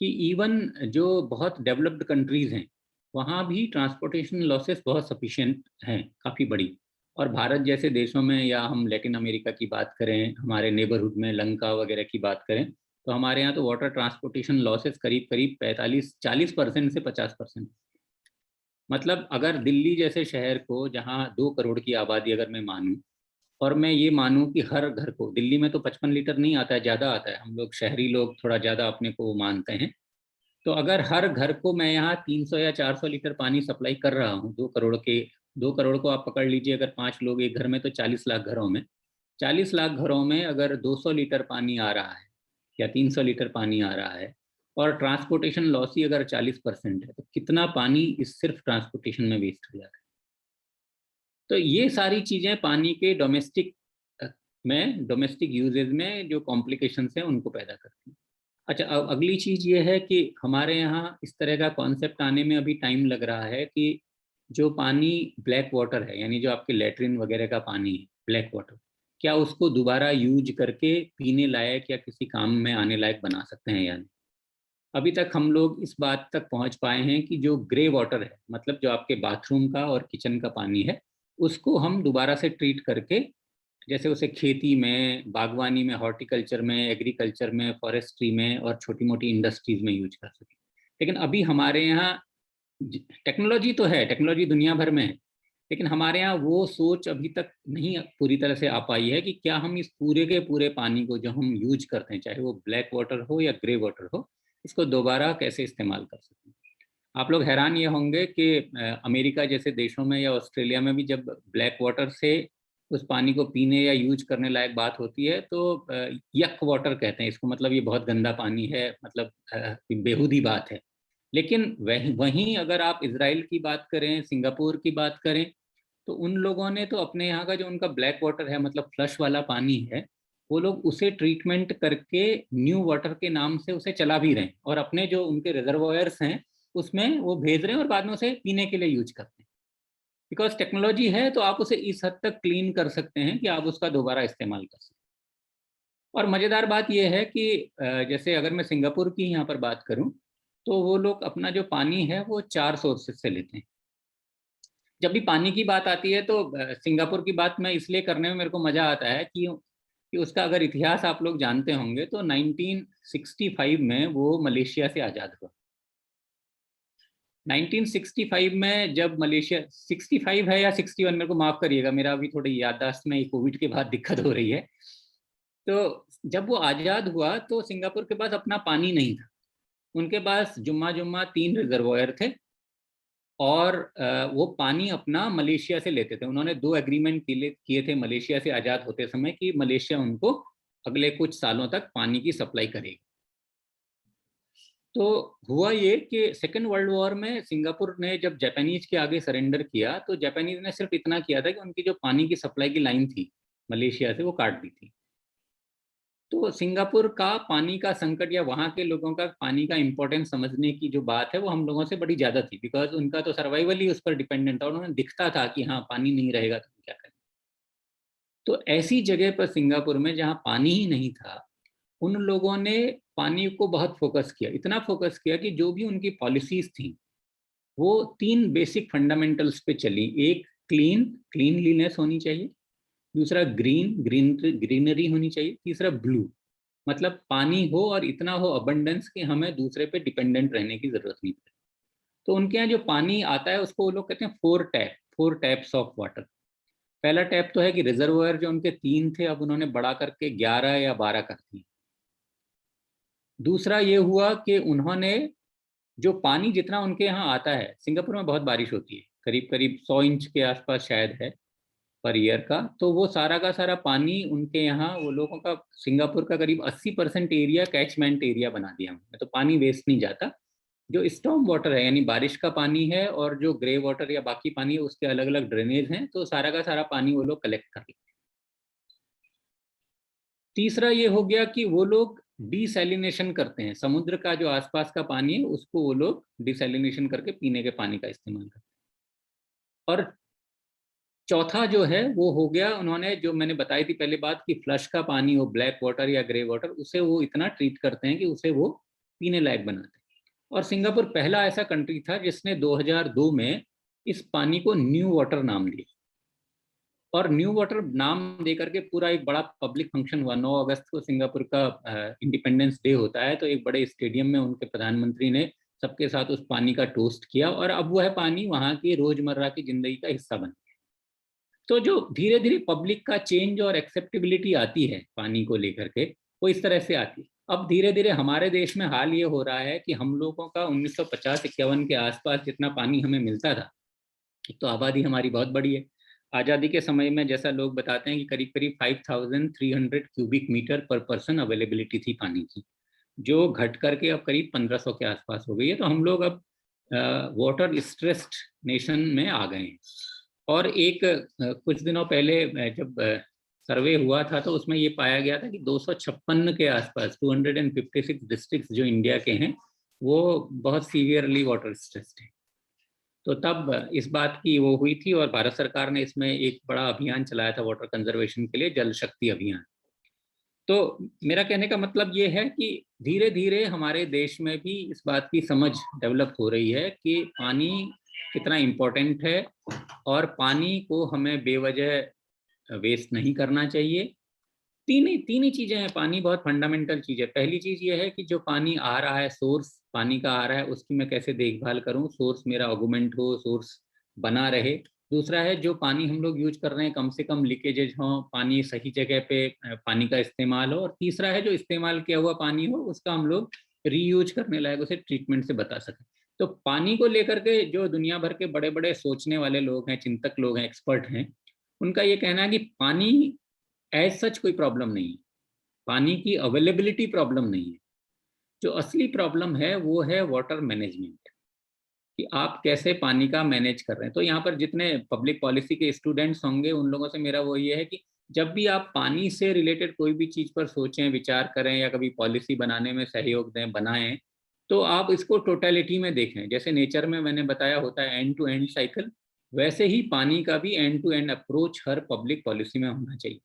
कि इवन जो बहुत डेवलप्ड कंट्रीज़ हैं वहाँ भी ट्रांसपोर्टेशन लॉसेस बहुत सफिशिएंट हैं, काफ़ी बड़ी। और भारत जैसे देशों में, या हम लैटिन अमेरिका की बात करें, हमारे नेबरहुड में लंका वगैरह की बात करें, तो हमारे यहाँ तो वाटर ट्रांसपोर्टेशन लॉसेस करीब करीब 45-40% से 50%। मतलब अगर दिल्ली जैसे शहर को, जहाँ 2 करोड़ की आबादी अगर मैं मानूं, और मैं ये मानूं कि हर घर को, दिल्ली में तो 55 लीटर नहीं आता है, ज़्यादा आता है, हम लोग शहरी लोग थोड़ा ज़्यादा अपने को मानते हैं, तो अगर हर घर को मैं यहाँ 300 या 400 लीटर पानी सप्लाई कर रहा हूँ, 2 करोड़ को आप पकड़ लीजिए, अगर 5 लोग एक घर में, तो 40 लाख घरों में, 40 लाख घरों में अगर 200 लीटर पानी आ रहा है या 300 लीटर पानी आ रहा है, और ट्रांसपोर्टेशन लॉस ही अगर 40% है, तो कितना पानी इस सिर्फ ट्रांसपोर्टेशन में वेस्ट हो जाता है। तो ये सारी चीज़ें पानी के डोमेस्टिक यूजेज में जो कॉम्प्लिकेशंस हैं उनको पैदा करती हैं। अच्छा, अब अगली चीज़ ये है कि हमारे यहाँ इस तरह का कॉन्सेप्ट आने में अभी टाइम लग रहा है कि जो पानी ब्लैक वाटर है, यानी जो आपके लेटरिन वगैरह का पानी है ब्लैक वाटर, क्या उसको दोबारा यूज करके पीने लायक या किसी काम में आने लायक बना सकते हैं या नहीं। अभी तक हम लोग इस बात तक पहुंच पाए हैं कि जो ग्रे वाटर है, मतलब जो आपके बाथरूम का और किचन का पानी है, उसको हम दोबारा से ट्रीट करके, जैसे उसे खेती में, बागवानी में, हॉर्टिकल्चर में, एग्रीकल्चर में, फॉरेस्ट्री में और छोटी मोटी इंडस्ट्रीज में यूज कर सकें। लेकिन अभी हमारे यहाँ टेक्नोलॉजी तो है, टेक्नोलॉजी दुनिया भर में है, लेकिन हमारे यहाँ वो सोच अभी तक नहीं पूरी तरह से आ पाई है कि क्या हम इस पूरे के पूरे पानी को जो हम यूज करते हैं, चाहे वो ब्लैक वाटर हो या ग्रे वाटर हो, इसको दोबारा कैसे इस्तेमाल कर सकते हैं। आप लोग हैरान ये होंगे कि अमेरिका जैसे देशों में या ऑस्ट्रेलिया में भी जब ब्लैक वाटर से उस पानी को पीने या यूज करने लायक बात होती है तो यक वाटर कहते हैं इसको, मतलब ये बहुत गंदा पानी है, मतलब बेहूदी बात है। लेकिन वहीं अगर आप इजराइल की बात करें, सिंगापुर की बात करें, तो उन लोगों ने तो अपने यहाँ का जो उनका ब्लैक वाटर है, मतलब फ्लश वाला पानी है, वो लोग उसे ट्रीटमेंट करके न्यू वाटर के नाम से उसे चला भी रहे हैं, और अपने जो उनके रिजर्वॉयर्स हैं उसमें वो भेज रहे हैं और बाद में उसे पीने के लिए यूज करते हैं। बिकॉज टेक्नोलॉजी है तो आप उसे इस हद तक क्लीन कर सकते हैं कि आप उसका दोबारा इस्तेमाल कर सकते हैं। और मज़ेदार बात यह है कि जैसे अगर मैं सिंगापुर की यहाँ पर बात करूँ, तो वो लोग अपना जो पानी है वो 4 सोर्सेज से लेते हैं। जब भी पानी की बात आती है तो सिंगापुर की बात मैं इसलिए करने में मेरे को मज़ा आता है कि उसका अगर इतिहास आप लोग जानते होंगे तो 1965 में वो मलेशिया से आज़ाद हुआ। 1965 में जब मलेशिया, 65 है या 61, मेरे को माफ़ करिएगा, मेरा अभी थोड़ी याददाश्त में कोविड के बाद दिक्कत हो रही है। तो जब वो आज़ाद हुआ तो सिंगापुर के पास अपना पानी नहीं था। उनके पास जुम्मा जुम्मा 3 रिजर्वॉयर थे, और वो पानी अपना मलेशिया से लेते थे। उन्होंने 2 एग्रीमेंट किए थे मलेशिया से आज़ाद होते समय कि मलेशिया उनको अगले कुछ सालों तक पानी की सप्लाई करेगी। तो हुआ ये कि सेकेंड वर्ल्ड वॉर में सिंगापुर ने जब जापानीज के आगे सरेंडर किया तो जापानीज ने सिर्फ इतना किया था कि उनकी जो पानी की सप्लाई की लाइन थी मलेशिया से वो काट दी थी। तो सिंगापुर का पानी का संकट या वहाँ के लोगों का पानी का इम्पोर्टेंस समझने की जो बात है वो हम लोगों से बड़ी ज़्यादा थी, बिकॉज उनका तो सर्वाइवल ही उस पर डिपेंडेंट था और उन्हें दिखता था कि हाँ पानी नहीं रहेगा तो क्या करें। तो ऐसी जगह पर सिंगापुर में जहाँ पानी ही नहीं था, उन लोगों ने पानी को बहुत फोकस किया, इतना फोकस किया कि जो भी उनकी पॉलिसीज थी वो 3 बेसिक फंडामेंटल्स पे चली। एक क्लीनलीनेस होनी चाहिए, दूसरा ग्रीनरी होनी चाहिए, तीसरा ब्लू, मतलब पानी हो और इतना हो अबंडेंस कि हमें दूसरे पे डिपेंडेंट रहने की जरूरत नहीं पड़े। तो उनके यहाँ जो पानी आता है उसको वो लोग कहते हैं 4 टैप्स ऑफ वाटर। पहला टैप तो है कि रिजर्वायर जो उनके 3 थे अब उन्होंने बढ़ा करके 11 या 12 कर दिए। दूसरा ये हुआ कि उन्होंने जो पानी जितना उनके यहाँ आता है, सिंगापुर में बहुत बारिश होती है, करीब करीब 100 इंच के आसपास शायद है पर ईयर का, तो वो सारा का सारा पानी उनके यहाँ वो लोगों का, सिंगापुर का करीब 80% एरिया कैचमेंट एरिया बना दिया हमने, तो पानी वेस्ट नहीं जाता। जो स्टॉर्म वाटर है यानी बारिश का पानी है और जो ग्रे वाटर या बाकी पानी है उसके अलग अलग ड्रेनेज हैं, तो सारा का सारा पानी वो लोग कलेक्ट कर लेते हैं। तीसरा ये हो गया कि वो लोग डिसैलिनेशन करते हैं, समुद्र का जो आसपास का पानी है उसको वो लोग डिसैलिनेशन करके पीने के पानी का इस्तेमाल करते हैं। और चौथा जो है वो हो गया, उन्होंने जो मैंने बताई थी पहले बात कि फ्लश का पानी हो, ब्लैक वाटर या ग्रे वाटर, उसे वो इतना ट्रीट करते हैं कि उसे वो पीने लायक बनाते हैं। और सिंगापुर पहला ऐसा कंट्री था जिसने 2002 में इस पानी को न्यू वाटर नाम दिया। और न्यू वाटर नाम दे करके पूरा एक बड़ा पब्लिक फंक्शन हुआ। 9 अगस्त को सिंगापुर का इंडिपेंडेंस डे होता है, तो एक बड़े स्टेडियम में उनके प्रधानमंत्री ने सबके साथ उस पानी का टोस्ट किया और अब वह पानी वहाँ की रोजमर्रा की जिंदगी का हिस्सा बन गया। तो जो धीरे धीरे पब्लिक का चेंज और एक्सेप्टेबिलिटी आती है पानी को लेकर के, वो इस तरह से आती है। अब धीरे धीरे हमारे देश में हाल ये हो रहा है कि हम लोगों का 1950-51 के आसपास जितना पानी हमें मिलता था, तो आबादी हमारी बहुत बड़ी है। आज़ादी के समय में जैसा लोग बताते हैं कि करीब करीब 5300 क्यूबिक मीटर पर पर्सन अवेलेबिलिटी थी पानी की, जो घट करके अब करीब 1500 के आसपास हो गई है। तो हम लोग अब वाटर स्ट्रेस्ड नेशन में आ गए हैं। और एक कुछ दिनों पहले जब सर्वे हुआ था तो उसमें ये पाया गया था कि 256 के आसपास 256 डिस्ट्रिक्ट्स जो इंडिया के हैं वो बहुत सीवियरली वाटर स्ट्रेस्ड हैं। तो तब इस बात की वो हुई थी और भारत सरकार ने इसमें एक बड़ा अभियान चलाया था वाटर कंजर्वेशन के लिए, जल शक्ति अभियान। तो मेरा कहने का मतलब ये है कि धीरे धीरे हमारे देश में भी इस बात की समझ डेवलप हो रही है कि पानी कितना इम्पोर्टेंट है और पानी को हमें बेवजह वेस्ट नहीं करना चाहिए। तीन ही चीजें हैं, पानी बहुत फंडामेंटल चीज है। पहली चीज ये है कि जो पानी आ रहा है, सोर्स पानी का आ रहा है, उसकी मैं कैसे देखभाल करूं, सोर्स मेरा ऑगुमेंट हो, सोर्स बना रहे। दूसरा है जो पानी हम लोग यूज कर रहे हैं कम से कम लीकेजेज हो, पानी सही जगह पे पानी का इस्तेमाल हो। और तीसरा है जो इस्तेमाल किया हुआ पानी हो उसका हम लोग रीयूज करने लायक उसे ट्रीटमेंट से बता सकें। तो पानी को लेकर के जो दुनिया भर के बड़े बड़े सोचने वाले लोग हैं, चिंतक लोग हैं, एक्सपर्ट हैं, उनका ये कहना है कि पानी एज सच कोई प्रॉब्लम नहीं है, पानी की अवेलेबिलिटी प्रॉब्लम नहीं है। जो असली प्रॉब्लम है वो है वाटर मैनेजमेंट, कि आप कैसे पानी का मैनेज कर रहे हैं। तो यहाँ पर जितने पब्लिक पॉलिसी के स्टूडेंट्स होंगे उन लोगों से मेरा वो ये है कि जब भी आप पानी से रिलेटेड कोई भी चीज़ पर सोचें, विचार करें या कभी पॉलिसी बनाने में सहयोग दें, बनाएं, तो आप इसको टोटलिटी में देखें। जैसे नेचर में मैंने बताया होता है एंड टू एंड साइकिल, वैसे ही पानी का भी एंड टू एंड अप्रोच हर पब्लिक पॉलिसी में होना चाहिए।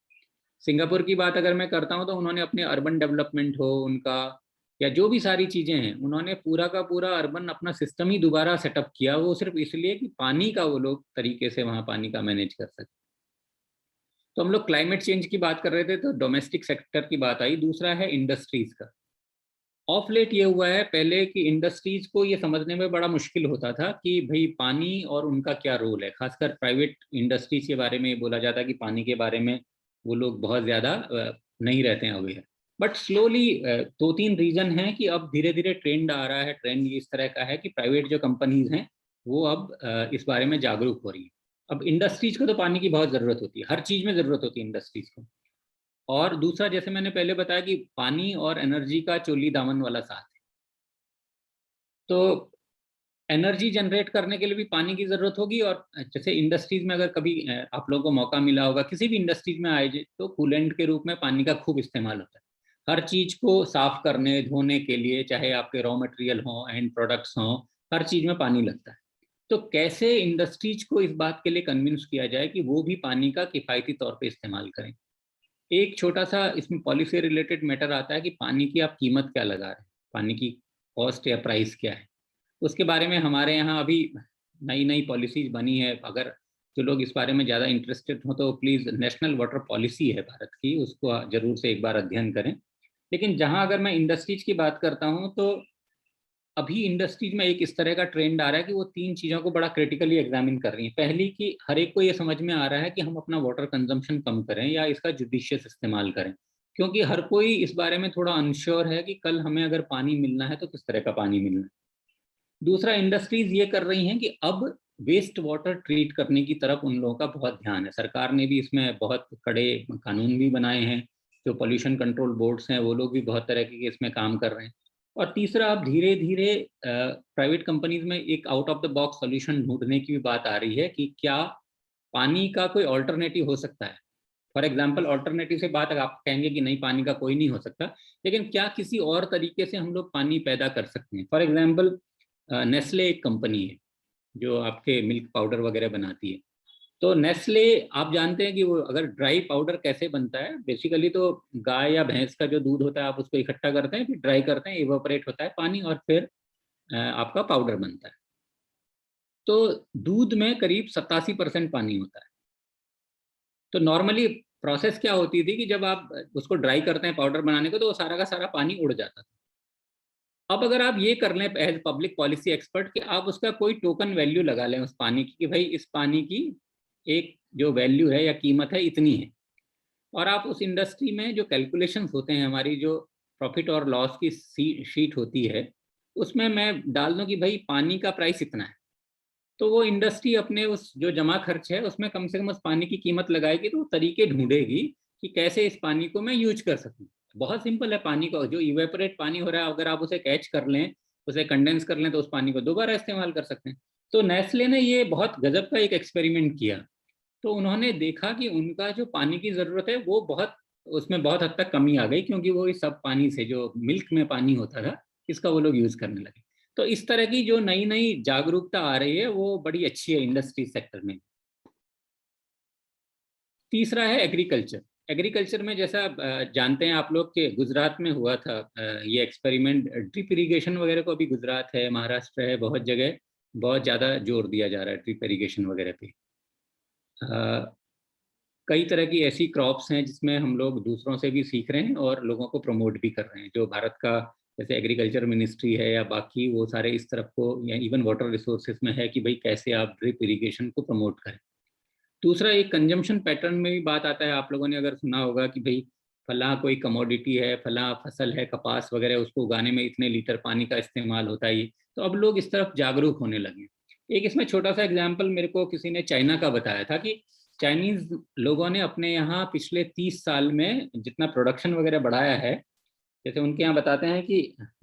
सिंगापुर की बात अगर मैं करता हूँ तो उन्होंने अपने अर्बन डेवलपमेंट हो उनका, या जो भी सारी चीज़ें हैं, उन्होंने पूरा का पूरा अर्बन अपना सिस्टम ही दोबारा सेटअप किया, वो सिर्फ इसलिए कि पानी का वो लोग तरीके से वहाँ पानी का मैनेज कर सकें। तो हम लोग क्लाइमेट चेंज की बात कर रहे थे, तो डोमेस्टिक सेक्टर की बात आई। दूसरा है इंडस्ट्रीज का। ऑफ लेट ये हुआ है, पहले की इंडस्ट्रीज को ये समझने में बड़ा मुश्किल होता था कि भाई पानी और उनका क्या रोल है। खासकर प्राइवेट इंडस्ट्रीज के बारे में ये बोला जाता है कि पानी के बारे में वो लोग बहुत ज़्यादा नहीं रहते हैं अवेयर। बट स्लोली 2-3 रीजन है कि अब धीरे धीरे ट्रेंड आ रहा है। ट्रेंड इस तरह का है कि प्राइवेट जो कंपनीज हैं वो अब इस बारे में जागरूक हो रही है। अब इंडस्ट्रीज को तो पानी की बहुत ज़रूरत होती है, हर चीज़ में ज़रूरत होती है इंडस्ट्रीज को। और दूसरा, जैसे मैंने पहले बताया कि पानी और एनर्जी का चोली दामन वाला साथ है। तो एनर्जी जनरेट करने के लिए भी पानी की ज़रूरत होगी। और जैसे इंडस्ट्रीज में अगर कभी आप लोगों को मौका मिला होगा, किसी भी इंडस्ट्रीज में आए तो कूलेंट के रूप में पानी का खूब इस्तेमाल होता है। हर चीज़ को साफ करने धोने के लिए, चाहे आपके रॉ मटेरियल हों, एंड प्रोडक्ट्स हों, हर चीज़ में पानी लगता है। तो कैसे इंडस्ट्रीज को इस बात के लिए कन्विंस किया जाए कि वो भी पानी का किफ़ायती तौर पे इस्तेमाल करें। एक छोटा सा इसमें पॉलिसी रिलेटेड मैटर आता है कि पानी की आप कीमत क्या लगा रहे हैं, पानी की कॉस्ट या प्राइस क्या है। उसके बारे में हमारे यहाँ अभी नई नई पॉलिसीज बनी है। अगर जो लोग इस बारे में ज़्यादा इंटरेस्टेड हो तो प्लीज़, नेशनल वाटर पॉलिसी है भारत की, उसको जरूर से एक बार अध्ययन करें। लेकिन जहाँ अगर मैं इंडस्ट्रीज की बात करता हूँ, तो अभी इंडस्ट्रीज में एक इस तरह का ट्रेंड आ रहा है कि वो 3 चीज़ों को बड़ा क्रिटिकली एग्जामिन कर रही है। पहली कि हर एक को ये समझ में आ रहा है कि हम अपना वाटर कंजम्पशन कम करें या इसका जुडिशियस इस्तेमाल करें, क्योंकि हर कोई इस बारे में थोड़ा अनश्योर है कि कल हमें अगर पानी मिलना है तो किस तरह का पानी मिलना है। दूसरा, इंडस्ट्रीज ये कर रही हैं कि अब वेस्ट वाटर ट्रीट करने की तरफ उन लोगों का बहुत ध्यान है। सरकार ने भी इसमें बहुत कड़े कानून भी बनाए हैं। जो पोल्यूशन कंट्रोल बोर्ड्स हैं वो लोग भी बहुत तरह के इसमें काम कर रहे हैं। और तीसरा, अब धीरे धीरे प्राइवेट कंपनीज में एक out of the box solution ढूंढने की भी बात आ रही है कि क्या पानी का कोई ऑल्टरनेटिव हो सकता है। फॉर एग्जाम्पल, ऑल्टरनेटिव से बात अगर आप कहेंगे कि नहीं, पानी का कोई नहीं हो सकता, लेकिन क्या किसी और तरीके से हम लोग पानी पैदा कर सकते हैं। फॉर एग्जाम्पल, नेस्ले एक कंपनी है जो आपके मिल्क पाउडर वगैरह बनाती है। तो नेस्ले, आप जानते हैं कि वो अगर ड्राई पाउडर कैसे बनता है, बेसिकली तो गाय या भैंस का जो दूध होता है आप उसको इकट्ठा करते हैं, फिर ड्राई करते हैं, इवेपोरेट होता है पानी, और फिर आपका पाउडर बनता है। तो दूध में करीब 87% पानी होता है। तो नॉर्मली प्रोसेस क्या होती थी कि जब आप उसको ड्राई करते हैं पाउडर बनाने को, तो वो सारा का सारा पानी उड़ जाता था। अब अगर आप ये कर लें एज पब्लिक पॉलिसी एक्सपर्ट कि आप उसका कोई टोकन वैल्यू लगा लें उस पानी की, कि भाई इस पानी की एक जो वैल्यू है या कीमत है इतनी है, और आप उस इंडस्ट्री में जो कैलकुलेशंस होते हैं, हमारी जो प्रॉफिट और लॉस की शीट होती है, उसमें मैं डाल दूं कि भाई पानी का प्राइस इतना है, तो वो इंडस्ट्री अपने उस जो जमा खर्च है उसमें कम से कम उस पानी की कीमत लगाएगी। तो वो तरीके ढूंढेगी कि कैसे इस पानी को मैं यूज कर सकूं। बहुत सिंपल है, पानी का जो इवेपोरेट पानी हो रहा है, अगर आप उसे कैच कर लें, उसे कंडेंस कर लें, तो उस पानी को दोबारा इस्तेमाल कर सकते हैं। तो नेस्ले ने ये बहुत गजब का एक एक्सपेरिमेंट किया। तो उन्होंने देखा कि उनका जो पानी की ज़रूरत है वो बहुत, उसमें बहुत हद तक कमी आ गई, क्योंकि वो इस सब पानी से, जो मिल्क में पानी होता था, इसका वो लोग यूज़ करने लगे। तो इस तरह की जो नई नई जागरूकता आ रही है वो बड़ी अच्छी है इंडस्ट्री सेक्टर में। तीसरा है एग्रीकल्चर। एग्रीकल्चर में जैसा जानते हैं आप लोग कि गुजरात में हुआ था ये एक्सपेरिमेंट। ड्रिप इरिगेशन वगैरह को अभी गुजरात है, महाराष्ट्र है, बहुत जगह बहुत ज़्यादा जोर दिया जा रहा है ड्रिप इरिगेशन वगैरह पे। कई तरह की ऐसी क्रॉप्स हैं जिसमें हम लोग दूसरों से भी सीख रहे हैं और लोगों को प्रमोट भी कर रहे हैं। जो भारत का जैसे एग्रीकल्चर मिनिस्ट्री है या बाकी वो सारे इस तरफ को, या इवन वाटर रिसोर्सेज में है कि भाई कैसे आप ड्रिप इरिगेशन को प्रमोट करें। दूसरा, एक कंजम्पशन पैटर्न में भी बात आता है। आप लोगों ने अगर सुना होगा कि भाई फला कोई कमोडिटी है, फला फसल है, कपास वगैरह, उसको उगाने में इतने लीटर पानी का इस्तेमाल होता है। तो अब लोग इस तरफ जागरूक होने लगे। एक इसमें छोटा सा एग्जाम्पल मेरे को किसी ने चाइना का बताया था कि चाइनीज लोगों ने अपने यहाँ पिछले 30 साल में जितना प्रोडक्शन वगैरह बढ़ाया है, जैसे उनके यहाँ बताते हैं कि,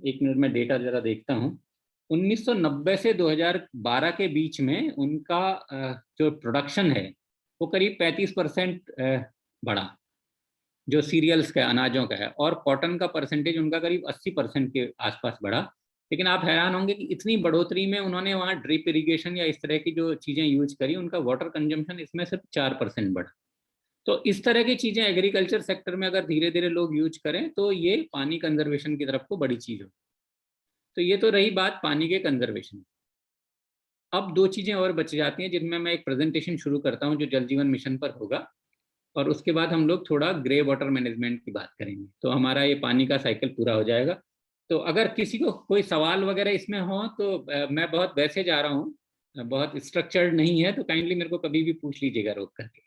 एक मिनट में डेटा जरा देखता हूँ, 1990 से 2012 के बीच में उनका जो प्रोडक्शन है वो करीब 35% बढ़ा। जो सीरियल्स का अनाजों का है, और कॉटन का परसेंटेज उनका करीब 80% के आसपास बढ़ा। लेकिन आप हैरान होंगे कि इतनी बढ़ोतरी में उन्होंने वहाँ ड्रिप इरिगेशन या इस तरह की जो चीज़ें यूज करी, उनका वाटर कंजम्पशन इसमें सिर्फ 4% बढ़ा। तो इस तरह की चीज़ें एग्रीकल्चर सेक्टर में अगर धीरे धीरे लोग यूज करें तो ये पानी कंजर्वेशन की तरफ को बड़ी चीज़ हो। तो ये तो रही बात पानी के कंजर्वेशन। अब दो चीज़ें और बच जाती हैं जिनमें मैं एक प्रेजेंटेशन शुरू करता हूँ जो जल जीवन मिशन पर होगा, और उसके बाद हम लोग थोड़ा ग्रे वाटर मैनेजमेंट की बात करेंगे, तो हमारा ये पानी का साइकिल पूरा हो जाएगा। तो अगर किसी को कोई सवाल वगैरह इसमें हो तो मैं बहुत वैसे जा रहा हूँ, बहुत स्ट्रक्चर्ड नहीं है, तो काइंडली मेरे को कभी भी पूछ लीजिएगा रोक करके।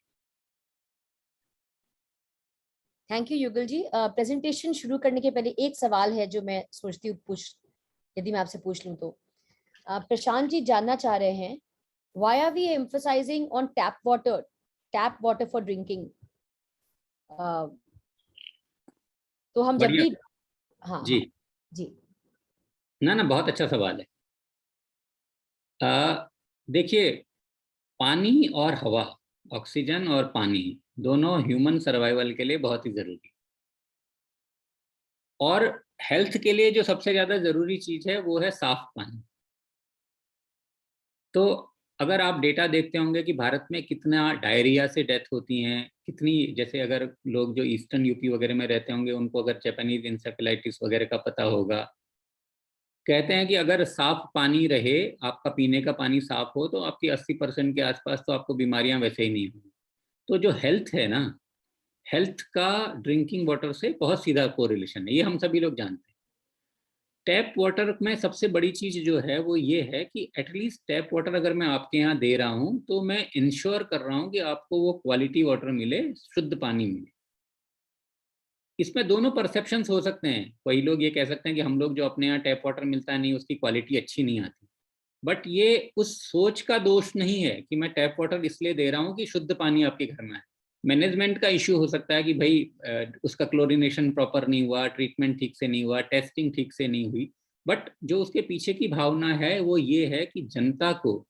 थैंक यू युगल जी। प्रेजेंटेशन शुरू करने के पहले एक सवाल है जो मैं सोचती हूँ यदि मैं आपसे पूछ लूँ तो। प्रशांत जी जानना चाह रहे हैं, why are we emphasizing on tap water for drinking? तो हम जब बढ़िया। भी, हाँ जी। हाँ जी। ना बहुत अच्छा सवाल है। देखिए, पानी और हवा, ऑक्सीजन और पानी, दोनों ह्यूमन सर्वाइवल के लिए बहुत ही जरूरी, और हेल्थ के लिए जो सबसे ज्यादा जरूरी चीज है वो है साफ पानी। तो अगर आप डेटा देखते होंगे कि भारत में कितना डायरिया से डेथ होती हैं, कितनी, जैसे अगर लोग जो ईस्टर्न यूपी वगैरह में रहते होंगे उनको अगर जापानीज इंसेफेलाइटिस वगैरह का पता होगा, कहते हैं कि अगर साफ पानी रहे, आपका पीने का पानी साफ हो, तो आपकी 80% के आसपास तो आपको बीमारियां वैसे ही नहीं होंगी। तो जो हेल्थ है ना, हेल्थ का ड्रिंकिंग वाटर से बहुत सीधा कोरिलेशन है, ये हम सभी लोग जानते हैं। टैप वाटर में सबसे बड़ी चीज जो है वो ये है कि एटलीस्ट टैप वाटर अगर मैं आपके यहाँ दे रहा हूँ तो मैं इंश्योर कर रहा हूँ कि आपको वो क्वालिटी वाटर मिले, शुद्ध पानी मिले। इसमें दोनों परसेप्शंस हो सकते हैं, कई लोग ये कह सकते हैं कि हम लोग जो अपने यहाँ टैप वाटर मिलता नहीं उसकी क्वालिटी अच्छी नहीं आती, बट ये उस सोच का दोष नहीं है कि मैं टैप वाटर इसलिए दे रहा हूँ कि शुद्ध पानी आपके घर में है। मैनेजमेंट का इश्यू हो सकता है कि भाई उसका क्लोरीनेशन प्रॉपर नहीं हुआ, ट्रीटमेंट ठीक से नहीं हुआ, टेस्टिंग ठीक से नहीं हुई, बट जो उसके पीछे की भावना है वो ये है कि जनता को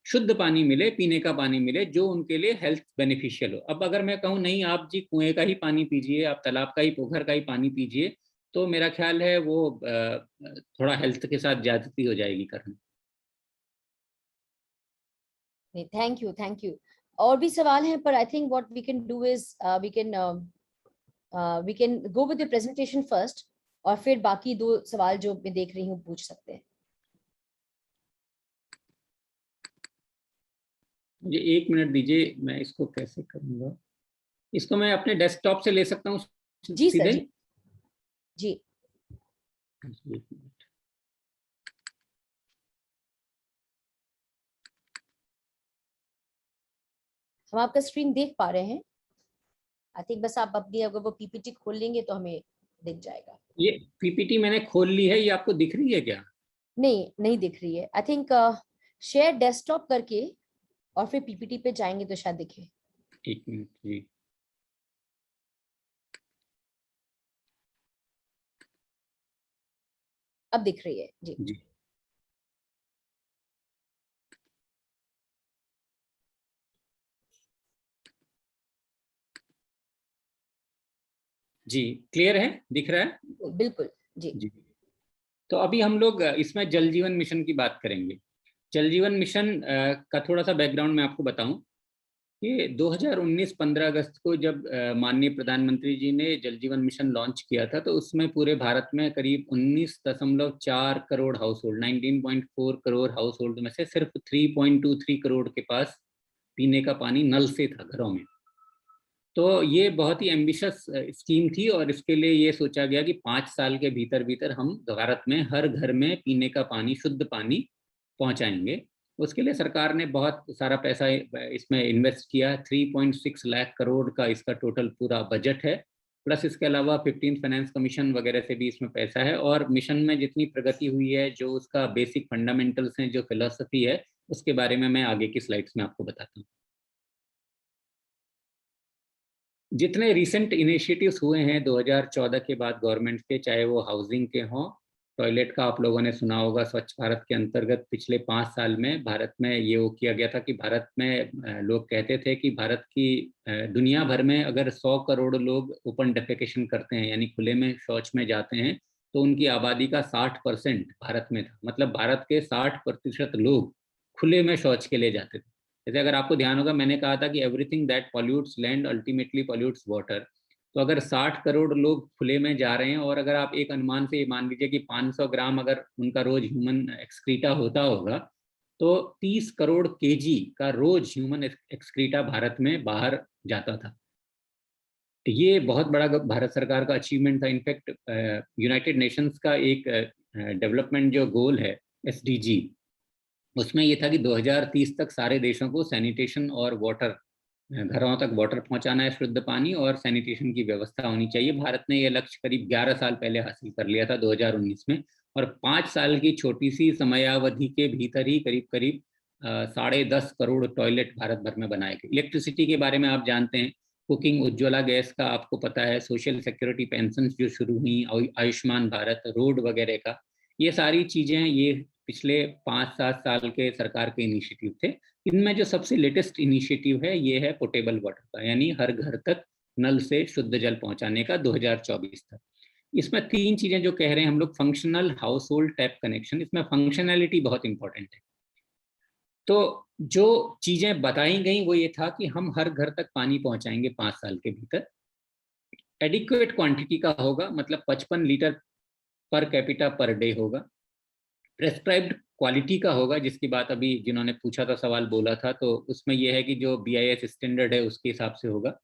शुद्ध पानी मिले, पीने का पानी मिले जो उनके लिए हेल्थ बेनिफिशियल हो। अब अगर मैं कहूँ नहीं आप जी कुएं का ही पानी पीजिए, आप तालाब का ही, पोखर का ही पानी पीजिए, तो मेरा ख्याल है वो थोड़ा हेल्थ के साथ ज्यादती हो जाएगी करना। Thank you thank you. और भी सवाल हैं, पर I think what we can do is we can go with the presentation first, और फिर बाकी दो सवाल जो मैं देख रही हूँ पूछ सकते हैं। मुझे 1 मिनट दीजिए, मैं इसको कैसे करूँगा, इसको मैं अपने डेस्कटॉप से ले सकता हूँ जी सर सीधे? जी जी। एक मिनट। हम आपका स्क्रीन देख पा रहे हैं। आई थिंक बस आप अपनी अगर वो पीपीटी खोल लेंगे तो हमें दिख जाएगा। ये पीपीटी मैंने खोल ली है, ये आपको दिख रही है क्या? नहीं नहीं दिख रही है। आई थिंक शेयर डेस्कटॉप करके और फिर पीपीटी पे जाएंगे तो शायद दिखे। 1 मिनट जी। अब दिख रही है जी। जी जी, क्लियर है, दिख रहा है? बिल्कुल जी। जी। तो अभी हम लोग इसमें जल जीवन मिशन की बात करेंगे। जल जीवन मिशन का थोड़ा सा बैकग्राउंड मैं आपको बताऊं कि 2019 15 अगस्त को जब माननीय प्रधानमंत्री जी ने जल जीवन मिशन लॉन्च किया था, तो उसमें पूरे भारत में करीब 19.4 crore house hold, 19.4 crore house hold में से सिर्फ 3.23 करोड़ के पास पीने का पानी नल से था घरों में। तो ये बहुत ही एम्बिशियस स्कीम थी, और इसके लिए ये सोचा गया कि 5 साल के भीतर भीतर हम भारत में हर घर में पीने का पानी, शुद्ध पानी पहुंचाएंगे। उसके लिए सरकार ने बहुत सारा पैसा इसमें इन्वेस्ट किया। 3.6 लाख करोड़ का इसका टोटल पूरा बजट है, प्लस इसके अलावा 15th फाइनेंस कमीशन वगैरह से भी इसमें पैसा है। और मिशन में जितनी प्रगति हुई है, जो उसका बेसिक फंडामेंटल्स हैं, जो फिलोसफी है, उसके बारे में मैं आगे की स्लाइड्स में आपको बताता हूँ। जितने रिसेंट इनिशिएटिव्स हुए हैं 2014 के बाद गवर्नमेंट के, चाहे वो हाउसिंग के हों टॉयलेट का आप लोगों ने सुना होगा, स्वच्छ भारत के अंतर्गत पिछले 5 साल में भारत में ये वो किया गया था कि भारत में लोग कहते थे कि भारत की दुनिया भर में अगर 100 करोड़ लोग ओपन डेफेकेशन करते हैं यानी खुले में शौच में जाते हैं तो उनकी आबादी का 60% भारत में था। मतलब भारत के 60% लोग खुले में शौच के लिए जाते थे। जैसे अगर आपको ध्यान होगा, मैंने कहा था कि everything that pollutes land ultimately pollutes water. तो अगर 60 करोड़ लोग खुले में जा रहे हैं और अगर आप एक अनुमान से मान लीजिए कि 500 ग्राम अगर उनका रोज ह्यूमन एक्सक्रीटा होता होगा तो 30 करोड़ केजी का रोज ह्यूमन एक्सक्रीटा भारत में बाहर जाता था। ये बहुत बड़ा भारत सरकार का अचीवमेंट था। इनफैक्ट यूनाइटेड नेशंस का एक डेवलपमेंट जो गोल है एसडीजी, उसमें ये था कि 2030 तक सारे देशों को सैनिटेशन और वाटर, घरों तक वाटर पहुंचाना है, शुद्ध पानी और सैनिटेशन की व्यवस्था होनी चाहिए। भारत ने यह लक्ष्य करीब 11 साल पहले हासिल कर लिया था 2019 में, और 5 साल की छोटी सी समयावधि के भीतर ही करीब करीब 10.5 करोड़ टॉयलेट भारत भर में बनाए गए। इलेक्ट्रिसिटी के बारे में आप जानते हैं, कुकिंग उज्ज्वला गैस का आपको पता है, सोशल सिक्योरिटी पेंशन जो शुरू हुई, आयुष्मान भारत, रोड वगैरह का, ये सारी चीजें ये पिछले 5-7 साल के सरकार के इनिशिएटिव थे। इनमें जो सबसे लेटेस्ट इनिशिएटिव है ये है पोर्टेबल वाटर का, यानी हर घर तक नल से शुद्ध जल पहुंचाने का 2024 तक। इसमें 3 चीजें जो कह रहे हैं हम लोग, functional house hold tap connection, इसमें फंक्शनैलिटी बहुत इंपॉर्टेंट है। तो जो चीजें बताई गई वो ये था कि हम हर घर तक पानी पहुंचाएंगे 5 साल के भीतर, एडिक्वेट क्वांटिटी का होगा, मतलब 55 litre per capita per day होगा, प्रेस्क्राइब्ड क्वालिटी का होगा, जिसकी बात अभी जिन्होंने पूछा था सवाल बोला था, तो उसमें यह है कि जो BIS स्टैंडर्ड है उसके हिसाब से होगा,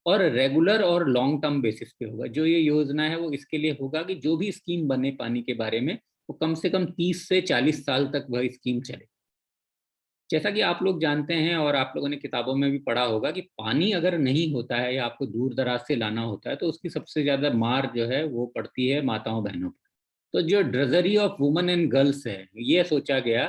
और रेगुलर और लॉन्ग टर्म बेसिस पे होगा। जो ये योजना है वो इसके लिए होगा कि जो भी स्कीम बने पानी के बारे में वो कम से कम 30 से 40 साल तक वह स्कीम चले। जैसा कि आप लोग जानते हैं और आप लोगों ने किताबों में भी पढ़ा होगा कि पानी अगर नहीं होता है या आपको दूर दराज से लाना होता है तो उसकी सबसे ज्यादा मार जो है वो पड़ती है माताओं बहनों पर। तो जो ड्रेजरी ऑफ वुमेन एंड गर्ल्स है, ये सोचा गया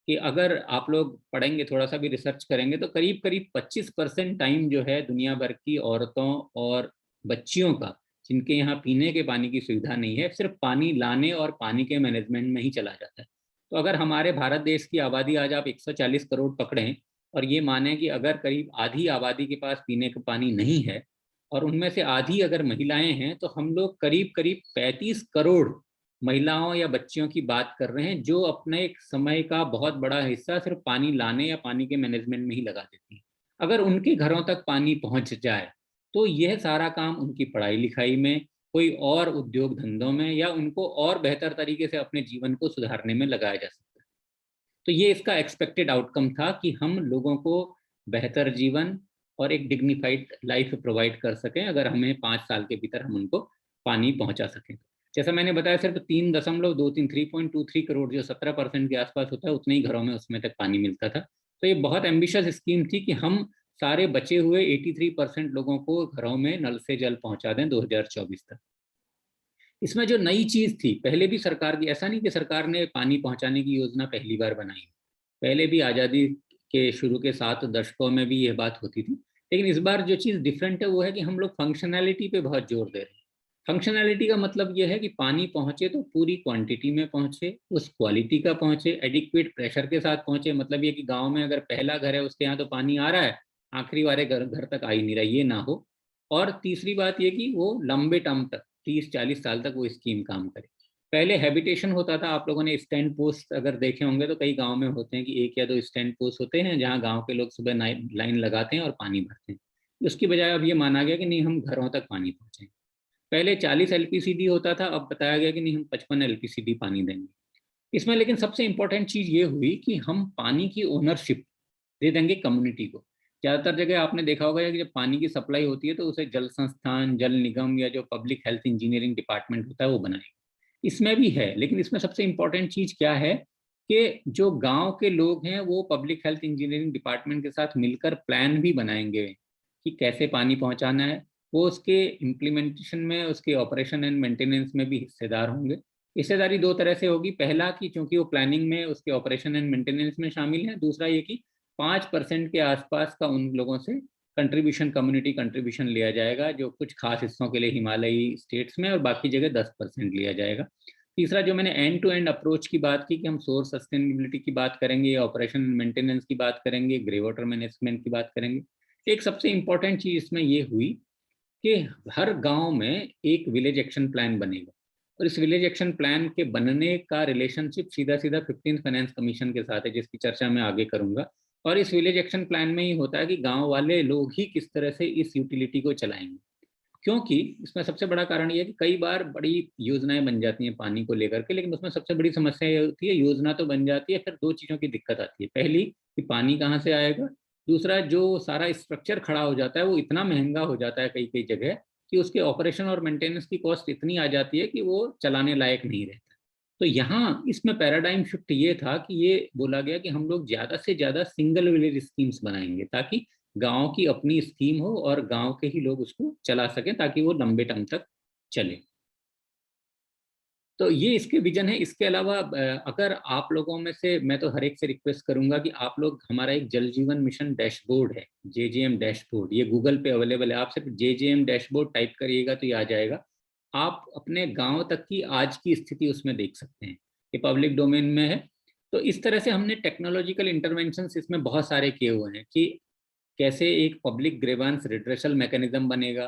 कि अगर आप लोग पढ़ेंगे, थोड़ा सा भी रिसर्च करेंगे, तो करीब करीब 25% टाइम जो है दुनिया भर की औरतों और बच्चियों का, जिनके यहाँ पीने के पानी की सुविधा नहीं है, सिर्फ पानी लाने और पानी के मैनेजमेंट में ही चला जाता है। तो अगर हमारे भारत देश की आबादी आज आप 140 करोड़ पकड़ें और ये माने कि अगर करीब आधी आबादी के पास पीने का पानी नहीं है और उनमें से आधी अगर महिलाएं हैं, तो हम लोग करीब करीब 35 करोड़ महिलाओं या बच्चियों की बात कर रहे हैं जो अपने एक समय का बहुत बड़ा हिस्सा सिर्फ पानी लाने या पानी के मैनेजमेंट में ही लगा देती हैं। अगर उनके घरों तक पानी पहुंच जाए तो यह सारा काम उनकी पढ़ाई लिखाई में, कोई और उद्योग धंधों में, या उनको और बेहतर तरीके से अपने जीवन को सुधारने में लगाया जा सकता है। तो ये इसका एक्सपेक्टेड आउटकम था कि हम लोगों को बेहतर जीवन और एक डिग्निफाइड लाइफ प्रोवाइड कर सकें अगर हमें 5 साल के भीतर हम उनको पानी पहुंचा सकें। जैसा मैंने बताया, सिर्फ 3.23 3.23 करोड़ जो 17% के आसपास होता है उतने ही घरों में उसमें तक पानी मिलता था। तो ये बहुत एम्बिशियस स्कीम थी कि हम सारे बचे हुए 83% लोगों को घरों में नल से जल पहुंचा दें 2024 तक। इसमें जो नई चीज थी, पहले भी सरकार की, ऐसा नहीं कि सरकार ने पानी पहुंचाने की योजना पहली बार बनाई, पहले भी आज़ादी के शुरू के 7 दशकों में भी यह बात होती थी, लेकिन इस बार जो चीज़ डिफरेंट है वो है कि हम लोग फंक्शनैलिटी पे बहुत जोर दे रहे हैं। फंक्शनैलिटी का मतलब यह है कि पानी पहुंचे तो पूरी क्वांटिटी में पहुंचे, उस क्वालिटी का पहुंचे, एडिक्वेट प्रेशर के साथ पहुंचे। मतलब ये कि गांव में अगर पहला घर है उसके यहाँ तो पानी आ रहा है, आखिरी वाले घर तक आ ही नहीं रहा, ये ना हो। और तीसरी बात ये कि वो लंबे टर्म तक 30-40 साल तक वो स्कीम काम करे। पहले हैबिटेशन होता था, आप लोगों ने स्टैंड पोस्ट अगर देखे होंगे तो कई गांव में होते हैं कि 1 या 2 स्टैंड पोस्ट होते हैं जहां गांव के लोग सुबह लाइन लगाते हैं और पानी भरते हैं। उसकी बजाय अब ये माना गया कि नहीं, हम घरों तक पानी पहुंचे। पहले 40 LPCD होता था, अब बताया गया कि नहीं, हम 55 LPCD पानी देंगे। इसमें लेकिन सबसे इंपॉर्टेंट चीज ये हुई कि हम पानी की ओनरशिप दे देंगे कम्युनिटी को। ज्यादातर जगह आपने देखा होगा कि जब पानी की सप्लाई होती है तो उसे जल संस्थान, जल निगम या जो पब्लिक हेल्थ इंजीनियरिंग डिपार्टमेंट होता है वो बनाएगा। इसमें भी है, लेकिन इसमें सबसे इंपॉर्टेंट चीज क्या है कि जो गांव के लोग हैं वो पब्लिक हेल्थ इंजीनियरिंग डिपार्टमेंट के साथ मिलकर प्लान भी बनाएंगे कि कैसे पानी पहुंचाना है। वो उसके इम्प्लीमेंटेशन में, उसके ऑपरेशन एंड मेंटेनेंस में भी हिस्सेदार होंगे। हिस्सेदारी 2 तरह से होगी, पहला कि चूंकि वो प्लानिंग में, उसके ऑपरेशन एंड मेंटेनेंस में शामिल है, दूसरा ये कि 5% के आसपास का उन लोगों से कंट्रीब्यूशन, कम्युनिटी कंट्रीब्यूशन लिया जाएगा, जो कुछ खास हिस्सों के लिए हिमालयी स्टेट्स में और बाकी जगह 10% लिया जाएगा। तीसरा जो मैंने एंड टू एंड अप्रोच की बात की कि हम सोर्स सस्टेनेबिलिटी की बात करेंगे, ऑपरेशन मेंटेनेंस की बात करेंगे, ग्रे वाटर मैनेजमेंट की बात करेंगे। एक सबसे इम्पोर्टेंट चीज इसमें ये हुई कि हर गांव में एक विलेज एक्शन प्लान बनेगा, और इस विलेज एक्शन प्लान के बनने का रिलेशनशिप सीधा सीधा 15th फाइनेंस कमीशन के साथ है, जिसकी चर्चा मैं आगे करूंगा। और इस विलेज एक्शन प्लान में ही होता है कि गांव वाले लोग ही किस तरह से इस यूटिलिटी को चलाएंगे, क्योंकि इसमें सबसे बड़ा कारण ये है कि कई बार बड़ी योजनाएं बन जाती हैं पानी को लेकर के, लेकिन उसमें सबसे बड़ी समस्या ये होती है, योजना तो बन जाती है, फिर दो चीज़ों की दिक्कत आती है। पहली कि पानी कहाँ से आएगा, दूसरा जो सारा स्ट्रक्चर खड़ा हो जाता है वो इतना महंगा हो जाता है कई कई जगह कि उसके ऑपरेशन और मेंटेनेंस की कॉस्ट इतनी आ जाती है कि वो चलाने लायक नहीं रहता। तो यहाँ इसमें पैराडाइम शिफ्ट ये था कि ये बोला गया कि हम लोग ज़्यादा से ज़्यादा सिंगल विलेज स्कीम्स बनाएंगे, ताकि गांव की अपनी स्कीम हो और गांव के ही लोग उसको चला सकें, ताकि वो लंबे टाइम तक चले। तो ये इसके विजन है। इसके अलावा अगर आप लोगों में से, मैं तो हर एक से रिक्वेस्ट करूंगा कि आप लोग, हमारा एक जल जीवन मिशन डैशबोर्ड है, जेजेएम डैशबोर्ड, ये गूगल पे अवेलेबल है। आप सिर्फ जेजेएम डैशबोर्ड टाइप करिएगा तो ये आ जाएगा। आप अपने गांव तक की आज की स्थिति उसमें देख सकते हैं, ये पब्लिक डोमेन में है। तो इस तरह से हमने टेक्नोलॉजिकल इंटरवेंशन इसमें बहुत सारे किए हुए हैं कि कैसे एक पब्लिक ग्रीवेंस रिड्रेसल मैकेनिज्म बनेगा,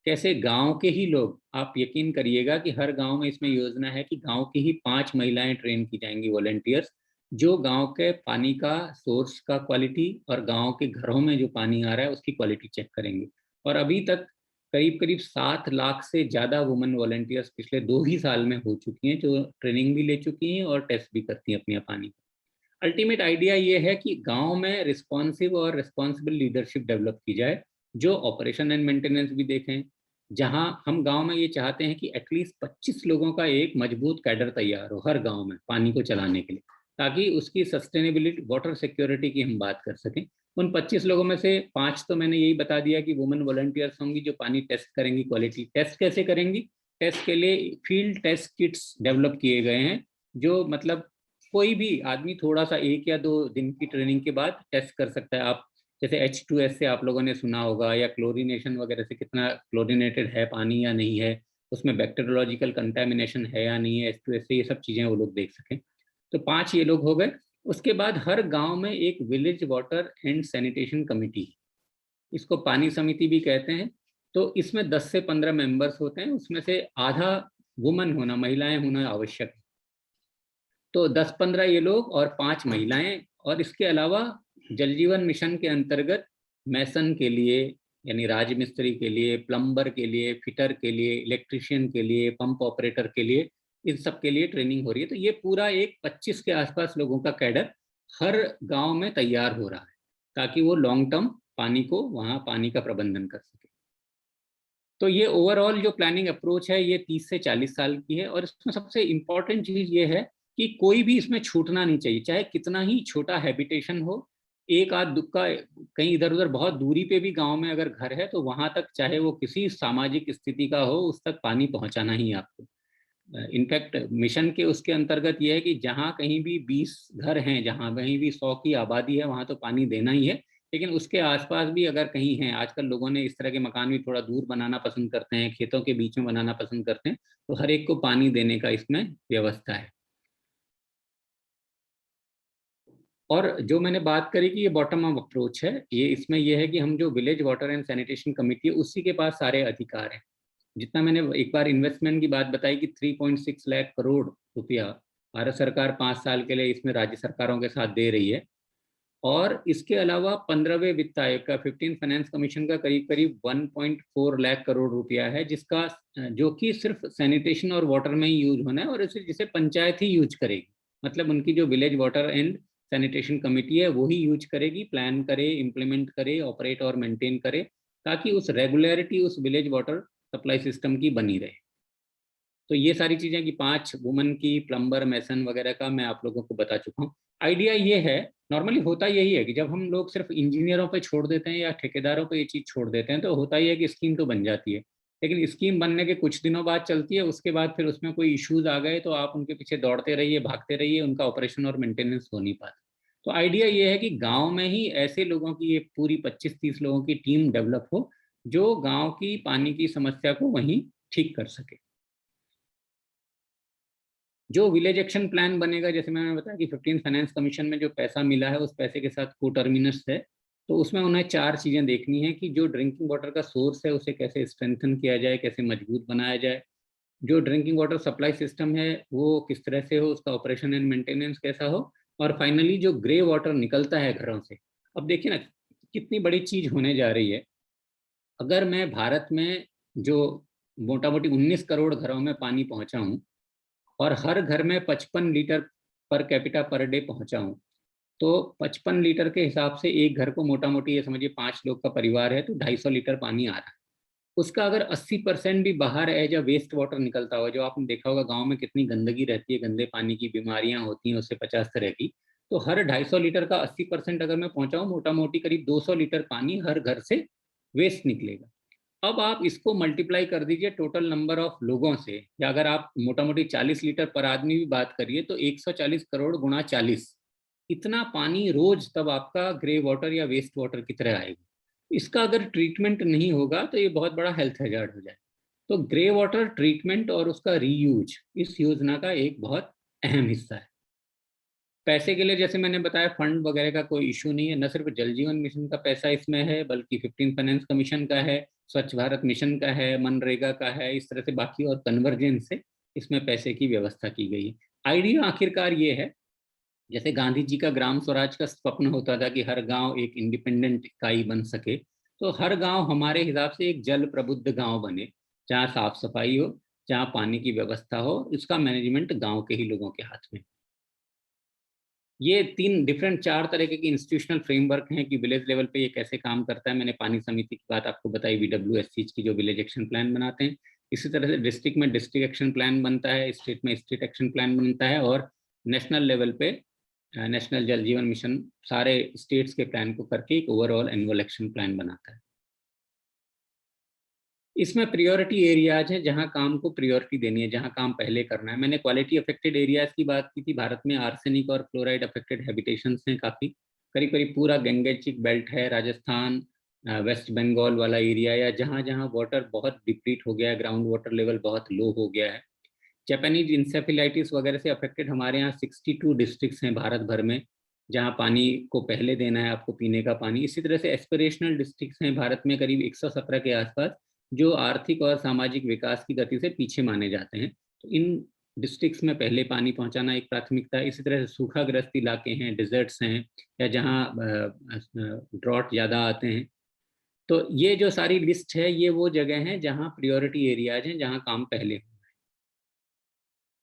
कैसे गांव के ही लोग, आप यकीन करिएगा कि हर गांव में इसमें योजना है कि गांव की ही 5 महिलाएं ट्रेन की जाएंगी, वॉलेंटियर्स, जो गांव के पानी का सोर्स का क्वालिटी और गांव के घरों में जो पानी आ रहा है उसकी क्वालिटी चेक करेंगे। और अभी तक करीब करीब 7 लाख से ज़्यादा वुमेन वॉलेंटियर्स पिछले 2 ही साल में हो चुकी हैं, जो ट्रेनिंग भी ले चुकी हैं और टेस्ट भी करती हैं अपने पानी। अल्टीमेट आइडिया ये है कि गांव में रिस्पॉन्सिव और रिस्पॉन्सिबल लीडरशिप डेवलप की जाए, जो ऑपरेशन एंड मेंटेनेंस भी देखें। जहां हम गांव में ये चाहते हैं कि एटलीस्ट 25 लोगों का एक मजबूत कैडर तैयार हो हर गांव में पानी को चलाने के लिए, ताकि उसकी सस्टेनेबिलिटी, वाटर सिक्योरिटी की हम बात कर सकें। उन 25 लोगों में से 5 तो मैंने यही बता दिया कि वुमेन वॉलंटियर्स होंगी जो पानी टेस्ट करेंगी। क्वालिटी टेस्ट कैसे करेंगी? टेस्ट के लिए फील्ड टेस्ट किट्स डेवलप किए गए हैं, जो मतलब कोई भी आदमी थोड़ा सा 1 या 2 दिन की ट्रेनिंग के बाद टेस्ट कर सकता है। आप जैसे H2S से आप लोगों ने सुना होगा, या क्लोरीनेशन वगैरह से कितना क्लोरीनेटेड है पानी या नहीं है, उसमें बैक्टीरियोलॉजिकल कंटेमिनेशन है या नहीं है H2S से, ये सब चीज़ें वो लोग देख सकें। तो 5 ये लोग हो गए। उसके बाद हर गांव में एक village water and sanitation committee, इसको पानी समिति भी कहते हैं। तो इसमें 10 से 15 मेंबर्स होते हैं, उसमें से आधा वुमन होना, महिलाएं होना आवश्यक है। तो 10-15 ये लोग और 5 महिलाएं। और इसके अलावा जल जीवन मिशन के अंतर्गत मैसन के लिए, यानी राजमिस्त्री के लिए, प्लम्बर के लिए, फिटर के लिए, इलेक्ट्रिशियन के लिए, पंप ऑपरेटर के लिए, इन सब के लिए ट्रेनिंग हो रही है। तो ये पूरा एक 25 के आसपास लोगों का कैडर हर गांव में तैयार हो रहा है, ताकि वो लॉन्ग टर्म पानी को, वहाँ पानी का प्रबंधन कर सके। तो ये ओवरऑल जो प्लानिंग अप्रोच है ये 30 से 40 साल की है। और इसमें सबसे इम्पॉर्टेंट चीज ये है कि कोई भी इसमें छूटना नहीं चाहिए, चाहे कितना ही छोटा हैबिटेशन हो। एक आध दुक्का कहीं इधर उधर बहुत दूरी पे भी गांव में अगर घर है, तो वहां तक, चाहे वो किसी सामाजिक स्थिति का हो, उस तक पानी पहुंचाना ही आपको। इनफैक्ट मिशन के उसके अंतर्गत ये है कि जहाँ कहीं भी 20 घर हैं, जहाँ कहीं भी 100 की आबादी है, वहाँ तो पानी देना ही है। लेकिन उसके आसपास भी अगर कहीं हैं, आजकल लोगों ने इस तरह के मकान भी थोड़ा दूर बनाना पसंद करते हैं, खेतों के बीच में बनाना पसंद करते हैं, तो हर एक को पानी देने का इसमें व्यवस्था है। और जो मैंने बात करी कि ये बॉटम अप अप्रोच है, ये इसमें ये है कि हम जो village water and sanitation committee है, उसी के पास सारे अधिकार हैं। जितना मैंने एक बार इन्वेस्टमेंट की बात बताई कि 3.6 लाख करोड़ रुपया भारत सरकार 5 साल के लिए इसमें राज्य सरकारों के साथ दे रही है। और इसके अलावा 15वें वित्त आयोग का, 15 फाइनेंस कमीशन का करीब करीब 1.4 लाख करोड़ रुपया है, जिसका जो कि सिर्फ सैनिटेशन और वाटर में ही यूज होना है, और इसे जिसे पंचायत ही यूज करेगी। मतलब उनकी जो village water and sanitation committee है वो ही यूज करेगी, प्लान करे, इम्प्लीमेंट करे, ऑपरेट और मेंटेन करे, ताकि उस रेगुलरिटी उस विलेज वाटर सप्लाई सिस्टम की बनी रहे। तो ये सारी चीजें कि 5 वुमन की, प्लम्बर, मैसन वगैरह का मैं आप लोगों को बता चुका हूँ। आइडिया ये है, नॉर्मली होता यही है कि जब हम लोग सिर्फ इंजीनियरों पे छोड़ देते हैं या ठेकेदारों पे ये चीज छोड़ देते हैं, तो होता ही है कि स्कीम तो बन जाती है, लेकिन स्कीम बनने के कुछ दिनों बाद चलती है, उसके बाद फिर उसमें कोई इश्यूज आ गए तो आप उनके पीछे दौड़ते रहिए, भागते रहिए, उनका ऑपरेशन और मेंटेनेंस हो नहीं पाता। तो आइडिया ये है कि गाँव में ही ऐसे लोगों की ये पूरी 25-30 लोगों की टीम डेवलप हो, जो गाँव की पानी की समस्या को वहीं ठीक कर सके। जो विलेज एक्शन प्लान बनेगा, जैसे मैंने बताया कि 15th फाइनेंस कमीशन में जो पैसा मिला है उस पैसे के साथ को टर्मिनस है, तो उसमें उन्हें 4 चीजें देखनी है कि जो ड्रिंकिंग वाटर का सोर्स है उसे कैसे स्ट्रेंथन किया जाए, कैसे मजबूत बनाया जाए, जो ड्रिंकिंग वाटर सप्लाई सिस्टम है वो किस तरह से हो, उसका ऑपरेशन एंड मेंटेनेंस कैसा हो, और फाइनली जो ग्रे वाटर निकलता है घरों से। अब देखिए ना कितनी बड़ी चीज होने जा रही है। अगर मैं भारत में जो मोटा मोटी 19 करोड़ घरों में पानी पहुंचाऊं और हर घर में 55 litre per capita per day पहुंचाऊं, तो 55 लीटर के हिसाब से एक घर को मोटा मोटी ये समझिए 5 लोग का परिवार है तो 250 लीटर पानी आ रहा है। उसका अगर 80% भी बाहर एज अ वेस्ट वाटर निकलता हुआ, जो आपने देखा होगा गांव में कितनी गंदगी रहती है, गंदे पानी की बीमारियां होती हैं उससे 50 तरह की, तो हर 250 लीटर का 80% अगर मैं पहुंचाऊं, मोटा मोटी करीब 200 लीटर पानी हर घर से वेस्ट निकलेगा। अब आप इसको मल्टीप्लाई कर दीजिए टोटल नंबर ऑफ लोगों से, या अगर आप मोटा मोटी 40 लीटर पर आदमी भी बात करिए तो 140 करोड़ गुणा 40, इतना पानी रोज तब आपका ग्रे वाटर या वेस्ट वाटर की तरह आएगा। इसका अगर ट्रीटमेंट नहीं होगा तो ये बहुत बड़ा हेल्थ हैजार्ड हो जाए। तो ग्रे वाटर ट्रीटमेंट और उसका रीयूज इस योजना का एक बहुत अहम हिस्सा है। पैसे के लिए जैसे मैंने बताया फंड वगैरह का कोई इशू नहीं है, न सिर्फ जल जीवन मिशन का पैसा इसमें है बल्कि 15 फाइनेंस कमीशन का है, स्वच्छ भारत मिशन का है, मनरेगा का है, इस तरह से बाकी और कन्वर्जेंस से इसमें पैसे की व्यवस्था की गई है। आइडिया आखिरकार ये है, जैसे गांधी जी का ग्राम स्वराज का स्वप्न होता था कि हर गांव एक इंडिपेंडेंट इकाई बन सके, तो हर गांव हमारे हिसाब से एक जल प्रबुद्ध गांव बने, जहाँ साफ सफाई हो, जहाँ पानी की व्यवस्था हो, इसका मैनेजमेंट गांव के ही लोगों के हाथ में। ये 3 डिफरेंट 4 तरह के इंस्टीट्यूशनल फ्रेमवर्क हैं कि विलेज लेवल पे ये कैसे काम करता है। मैंने पानी समिति की बात आपको बताई, VWSC की जो विलेज एक्शन प्लान बनाते हैं। इसी तरह से डिस्ट्रिक्ट में डिस्ट्रिक्ट एक्शन प्लान बनता है, स्टेट में स्टेट एक्शन प्लान बनता है, और नेशनल लेवल पे नेशनल जल जीवन मिशन सारे स्टेट्स के प्लान को करके एक ओवरऑल एनुअल एक्शन प्लान बनाता है। इसमें प्रायोरिटी एरियाज है, जहां काम को प्रायोरिटी देनी है, जहां काम पहले करना है। मैंने क्वालिटी अफेक्टेड एरियाज की बात की थी। भारत में आर्सेनिक और फ्लोराइड अफेक्टेड हैबिटेशंस हैं काफ़ी, करीब करीब पूरा गंगेचिक बेल्ट है, राजस्थान, वेस्ट बंगाल वाला एरिया, या जहां जहां वाटर बहुत डिप्लीट हो गया है, ग्राउंड वाटर लेवल बहुत लो हो गया है। जापानीज इंसेफेलाइटिस वगैरह से अफेक्टेड हमारे यहाँ 62 डिस्ट्रिक्ट्स हैं भारत भर में, जहाँ पानी को पहले देना है आपको पीने का पानी। इसी तरह से एस्पिरेशनल डिस्ट्रिक्ट्स हैं भारत में करीब 117 के आसपास, जो आर्थिक और सामाजिक विकास की गति से पीछे माने जाते हैं। तो इन डिस्ट्रिक्ट्स में पहले पानी पहुंचाना एक प्राथमिकता है। इसी तरह से सूखाग्रस्त इलाके हैं, डिजर्ट्स हैं, या जहाँ ड्रॉट ज़्यादा आते हैं। तो ये जो सारी लिस्ट है ये वो जगह हैं जहाँ प्रियोरिटी एरियाज हैं, जहाँ काम पहले।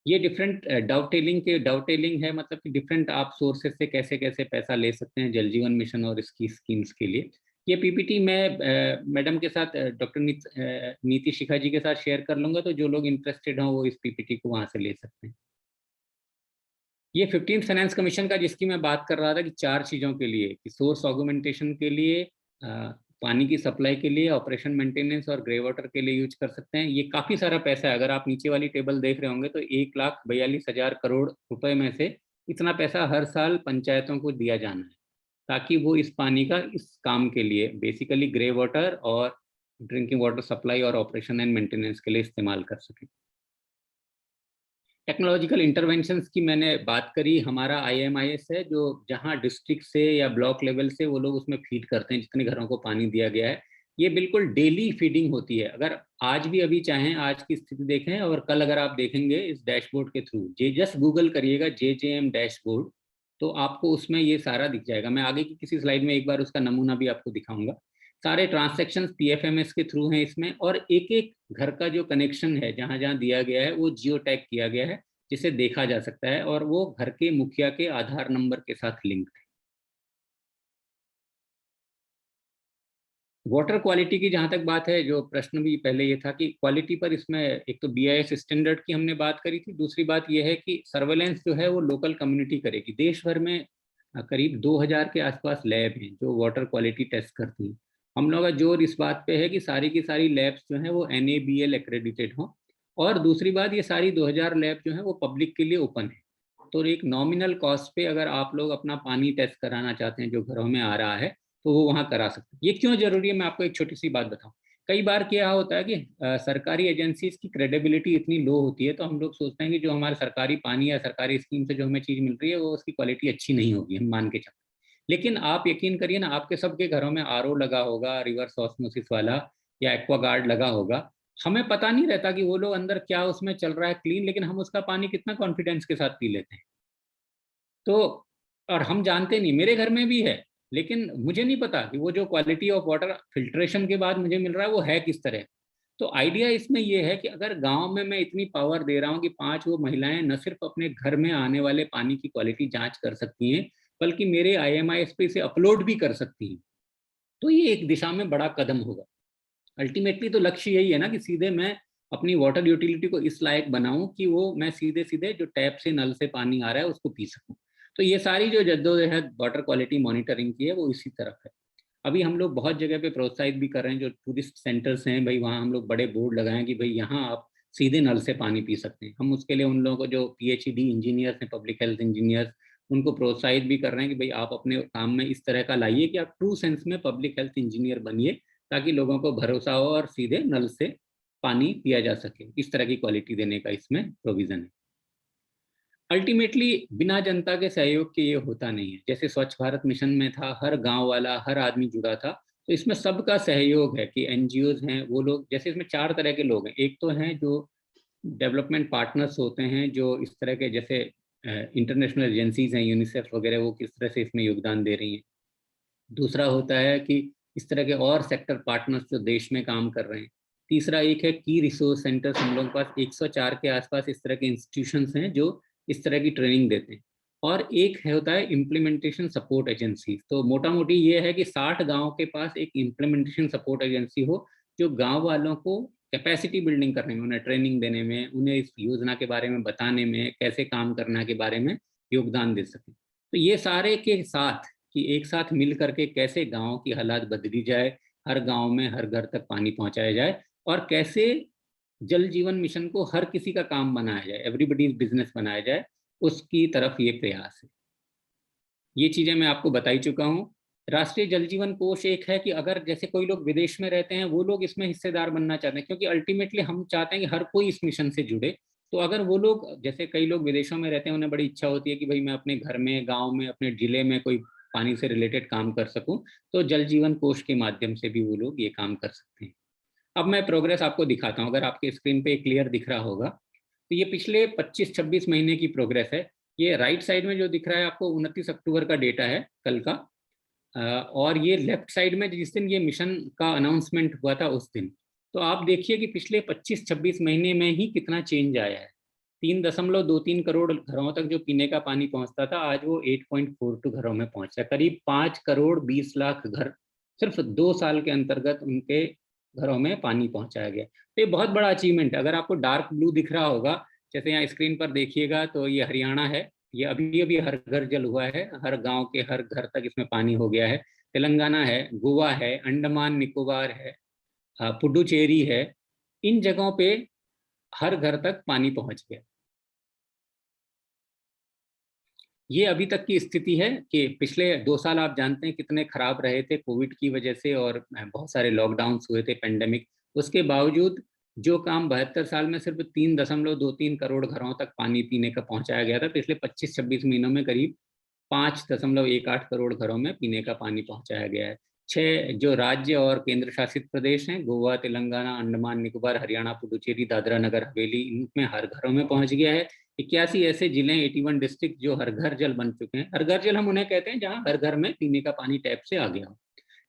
ये डिफरेंट डाउटेलिंग है, मतलब कि डिफरेंट आप सोर्सेस से कैसे कैसे पैसा ले सकते हैं जल जीवन मिशन और इसकी स्कीम्स के लिए। ये पीपीटी मैं मैडम के साथ, डॉक्टर नीति शिखा जी के साथ शेयर कर लूंगा, तो जो लोग इंटरेस्टेड हों वो इस पीपीटी को वहां से ले सकते हैं। ये 15th फाइनेंस कमीशन का जिसकी मैं बात कर रहा था कि 4 चीज़ों के लिए, कि सोर्स ऑगमेंटेशन के लिए, पानी की सप्लाई के लिए, ऑपरेशन मेंटेनेंस और ग्रे वाटर के लिए यूज कर सकते हैं। ये काफ़ी सारा पैसा है। अगर आप नीचे वाली टेबल देख रहे होंगे तो 1,42,000 करोड़ रुपए में से इतना पैसा हर साल पंचायतों को दिया जाना है, ताकि वो इस पानी का इस काम के लिए, बेसिकली ग्रे वाटर और ड्रिंकिंग वाटर सप्लाई और ऑपरेशन एंड मेंटेनेंस के लिए इस्तेमाल कर सकें। टेक्नोलॉजिकल इंटरवेंशंस की मैंने बात करी। हमारा IMIS है जो जहां डिस्ट्रिक्ट से या ब्लॉक लेवल से वो लोग उसमें फीड करते हैं जितने घरों को पानी दिया गया है। ये बिल्कुल डेली फीडिंग होती है। अगर आज भी अभी चाहें आज की स्थिति देखें और कल अगर आप देखेंगे इस डैशबोर्ड के थ्रू, जस्ट गूगल करिएगा JJM डैशबोर्ड, तो आपको उसमें ये सारा दिख जाएगा। मैं आगे की किसी स्लाइड में एक बार उसका नमूना भी आपको दिखाऊंगा। सारे ट्रांसैक्शंस PFMS के थ्रू हैं इसमें, और एक एक घर का जो कनेक्शन है जहां जहां दिया गया है वो जियो टैग किया गया है, जिसे देखा जा सकता है, और वो घर के मुखिया के आधार नंबर के साथ लिंक है। वाटर क्वालिटी की जहां तक बात है, जो प्रश्न भी पहले ये था कि क्वालिटी पर इसमें एक तो BIS स्टैंडर्ड की हमने बात करी थी, दूसरी बात ये है कि सर्वेलेंस जो है वो लोकल कम्युनिटी करेगी। देश भर में करीब 2000 के आसपास लैब हैं जो वाटर क्वालिटी टेस्ट करती हैं। हम लोग का जोर इस बात पे है कि सारी की सारी लैब्स जो हैं वो NABL एक्रेडिटेड हों, और दूसरी बात ये सारी 2000 लैब जो हैं वो पब्लिक के लिए ओपन है। तो एक नॉमिनल कॉस्ट पे अगर आप लोग अपना पानी टेस्ट कराना चाहते हैं जो घरों में आ रहा है, तो वो वहाँ करा सकते हैं। ये क्यों जरूरी है, मैं आपको एक छोटी सी बात बताऊं। कई बार क्या होता है कि सरकारी एजेंसीज की क्रेडिबिलिटी इतनी लो होती है, तो हम लोग सोचते हैं कि जो हमारे सरकारी पानी या सरकारी स्कीम से जो हमें चीज़ मिल रही है वो उसकी क्वालिटी अच्छी नहीं होगी, हम मान के चलते। लेकिन आप यकीन करिए ना, आपके सबके घरों में आरओ लगा होगा, रिवर्स ऑस्मोसिस वाला या एक्वागार्ड लगा होगा। हमें पता नहीं रहता कि वो लोग अंदर क्या उसमें चल रहा है क्लीन, लेकिन हम उसका पानी कितना कॉन्फिडेंस के साथ पी लेते हैं। तो और हम जानते नहीं, मेरे घर में भी है, लेकिन मुझे नहीं पता कि वो जो क्वालिटी ऑफ वाटर फिल्ट्रेशन के बाद मुझे मिल रहा है वो है किस तरह। तो आइडिया इसमें ये है कि अगर गांव में मैं इतनी पावर दे रहा हूँ कि 5 वो महिलाएं न सिर्फ अपने घर में आने वाले पानी की क्वालिटी जांच कर सकती हैं, बल्कि मेरे IMIS पे इसे अपलोड भी कर सकती हैं, तो ये एक दिशा में बड़ा कदम होगा। अल्टीमेटली तो लक्ष्य यही है ना कि सीधे मैं अपनी वाटर यूटिलिटी को इस लायक बनाऊं कि वो मैं सीधे सीधे जो टैप से नल से पानी आ रहा है उसको पी सकूं। तो ये सारी जो जद्दोजहद वाटर क्वालिटी मॉनिटरिंग की है वो इसी तरफ है। अभी हम लोग बहुत जगह पे प्रोत्साहित भी कर रहे हैं, जो टूरिस्ट सेंटर्स हैं भाई, वहाँ हम लोग बड़े बोर्ड लगाएं कि भाई यहाँ आप सीधे नल से पानी पी सकते हैं। हम उसके लिए उन लोगों को जो PhD इंजीनियर्स हैं, पब्लिक हेल्थ इंजीनियर्स, उनको प्रोत्साहित भी कर रहे हैं कि भाई आप अपने काम में इस तरह का लाइए कि आप ट्रू सेंस में पब्लिक हेल्थ इंजीनियर बनिए, ताकि लोगों को भरोसा हो और सीधे नल से पानी पिया जा सके। इस तरह की क्वालिटी देने का इसमें प्रोविजन है। अल्टीमेटली बिना जनता के सहयोग के ये होता नहीं है। जैसे स्वच्छ भारत मिशन में था, हर गांव वाला हर आदमी जुड़ा था, तो इसमें सबका सहयोग है कि NGOs हैं वो लोग। जैसे इसमें 4 तरह के लोग हैं। एक तो हैं जो डेवलपमेंट पार्टनर्स होते हैं, जो इस तरह के जैसे इंटरनेशनल एजेंसीज हैं, यूनिसेफ वगैरह, वो किस तरह से इसमें योगदान दे रही हैं। दूसरा होता है कि इस तरह के और सेक्टर पार्टनर्स जो देश में काम कर रहे हैं। तीसरा एक है की रिसोर्स सेंटर्स। हम लोगों के पास 104 के आसपास इस तरह के इंस्टीट्यूशंस हैं जो इस तरह की ट्रेनिंग देते हैं। और एक है होता है इम्प्लीमेंटेशन सपोर्ट एजेंसी। तो मोटा मोटी ये है कि 60 गाँव के पास एक इम्प्लीमेंटेशन सपोर्ट एजेंसी हो, जो गाँव वालों को कैपेसिटी बिल्डिंग करने में, उन्हें ट्रेनिंग देने में, उन्हें इस योजना के बारे में बताने में, कैसे काम करना के बारे में योगदान दे सकें। तो ये सारे के साथ कि एक साथ मिल करके कैसे गांव की हालात बदली जाए, हर गांव में हर घर तक पानी पहुंचाया जाए, और कैसे जल जीवन मिशन को हर किसी का काम बनाया जाए, एवरीबॉडीज बिजनेस बनाया जाए, उसकी तरफ ये प्रयास है। ये चीजें मैं आपको बता ही चुका हूँ। राष्ट्रीय जल जीवन कोष एक है कि अगर जैसे कोई लोग विदेश में रहते हैं, वो लोग इसमें हिस्सेदार बनना चाहते हैं, क्योंकि अल्टीमेटली हम चाहते हैं कि हर कोई इस मिशन से जुड़े। तो अगर वो लोग, जैसे कई लोग विदेशों में रहते हैं, उन्हें बड़ी इच्छा होती है कि भाई मैं अपने घर में, गाँव में, अपने जिले में कोई पानी से रिलेटेड काम कर सकूं, तो जल जीवन कोष के माध्यम से भी वो लोग ये काम कर सकते हैं। अब मैं प्रोग्रेस आपको दिखाता हूँ। अगर आपके स्क्रीन पे क्लियर दिख रहा होगा, तो ये पिछले 25-26 महीने की प्रोग्रेस है। ये राइट साइड में जो दिख रहा है आपको 29 अक्टूबर का डेटा है, कल का। और ये लेफ्ट साइड में जिस दिन ये मिशन का अनाउंसमेंट हुआ था उस दिन। तो आप देखिए कि पिछले 25-26 महीने में ही कितना चेंज आया है। 3.23 करोड़ घरों तक जो पीने का पानी पहुंचता था, आज वो 8.42 घरों में पहुंचा। करीब 5 करोड़ 20 लाख घर सिर्फ 2 साल के अंतर्गत उनके घरों में पानी पहुंचाया गया। तो ये बहुत बड़ा अचीवमेंट है। अगर आपको डार्क ब्लू दिख रहा होगा, जैसे यहाँ स्क्रीन पर देखिएगा, तो ये हरियाणा है। ये अभी अभी हर घर जल हुआ है, हर गांव के हर घर तक इसमें पानी हो गया है। तेलंगाना है, गोवा है, अंडमान निकोबार है, पुडुचेरी है। इन जगहों पे हर घर तक पानी पहुंच गया। ये अभी तक की स्थिति है कि पिछले 2 साल आप जानते हैं कितने खराब रहे थे कोविड की वजह से, और बहुत सारे लॉकडाउन्स हुए थे, पेंडेमिक। उसके बावजूद जो काम 72 साल में सिर्फ 3.23 करोड़ घरों तक पानी पीने का पहुंचाया गया था, पिछले 25-26 महीनों में करीब 5.18 करोड़ घरों में पीने का पानी पहुंचाया गया है। 6 जो राज्य और केंद्र शासित प्रदेश हैं, गोवा, तेलंगाना, अंडमान निकोबार, हरियाणा, पुडुचेरी, दादरा नगर हवेली, इनमें हर घरों में पहुंच गया है। 81 ऐसे जिले, 81 डिस्ट्रिक्ट जो हर घर जल बन चुके हैं। हर घर जल हम उन्हें कहते हैं जहां हर घर में पीने का पानी टैप से आ गया हो।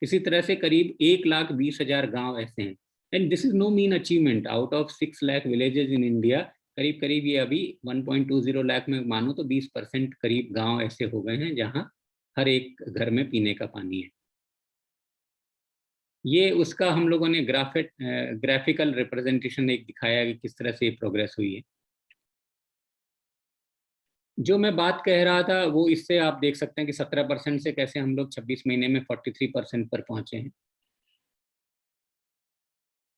इसी तरह से करीब 1,20,000 गांव ऐसे हैं। And this is no mean achievement out of 6 lakh villages in India. करीब करीब ये अभी 1.20 लाख में मानो तो 20% करीब गांव ऐसे हो गए हैं जहां हर एक घर में पीने का पानी है। ये उसका हम लोगों ने ग्राफिकल रिप्रेजेंटेशन एक दिखाया कि किस तरह से प्रोग्रेस हुई है। जो मैं बात कह रहा था वो इससे आप देख सकते हैं कि 17% से कैसे हम लोग 26 महीने में 43% पर पहुंचे हैं।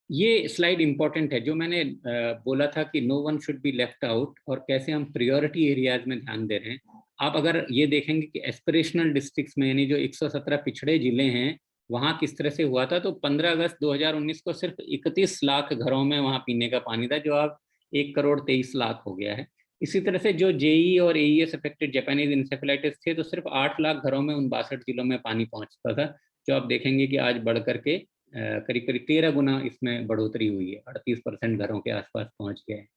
ये स्लाइड इंपॉर्टेंट है। जो मैंने बोला था कि no one should be left out, और कैसे हम प्रायोरिटी एरियाज में ध्यान दे रहे हैं। आप अगर ये देखेंगे कि एस्पिरेशनल डिस्ट्रिक्ट्स में, यानी जो 117 पिछड़े जिले हैं, वहाँ किस तरह से हुआ था, तो 15 अगस्त 2019 को सिर्फ 31 लाख घरों में वहाँ पीने का पानी था, जो अब 1 करोड़ 23 लाख हो गया है। इसी तरह से जो जेई और एईएस अफेक्टेड जापानीज इंसेफेलाइटिस थे, तो सिर्फ 8 लाख घरों में उन 62 जिलों में पानी पहुंचता था, जो आप देखेंगे कि आज बढ़ करके करीब करीब 13 गुना इसमें बढ़ोतरी हुई है, 38% घरों के आसपास पहुंच गया है।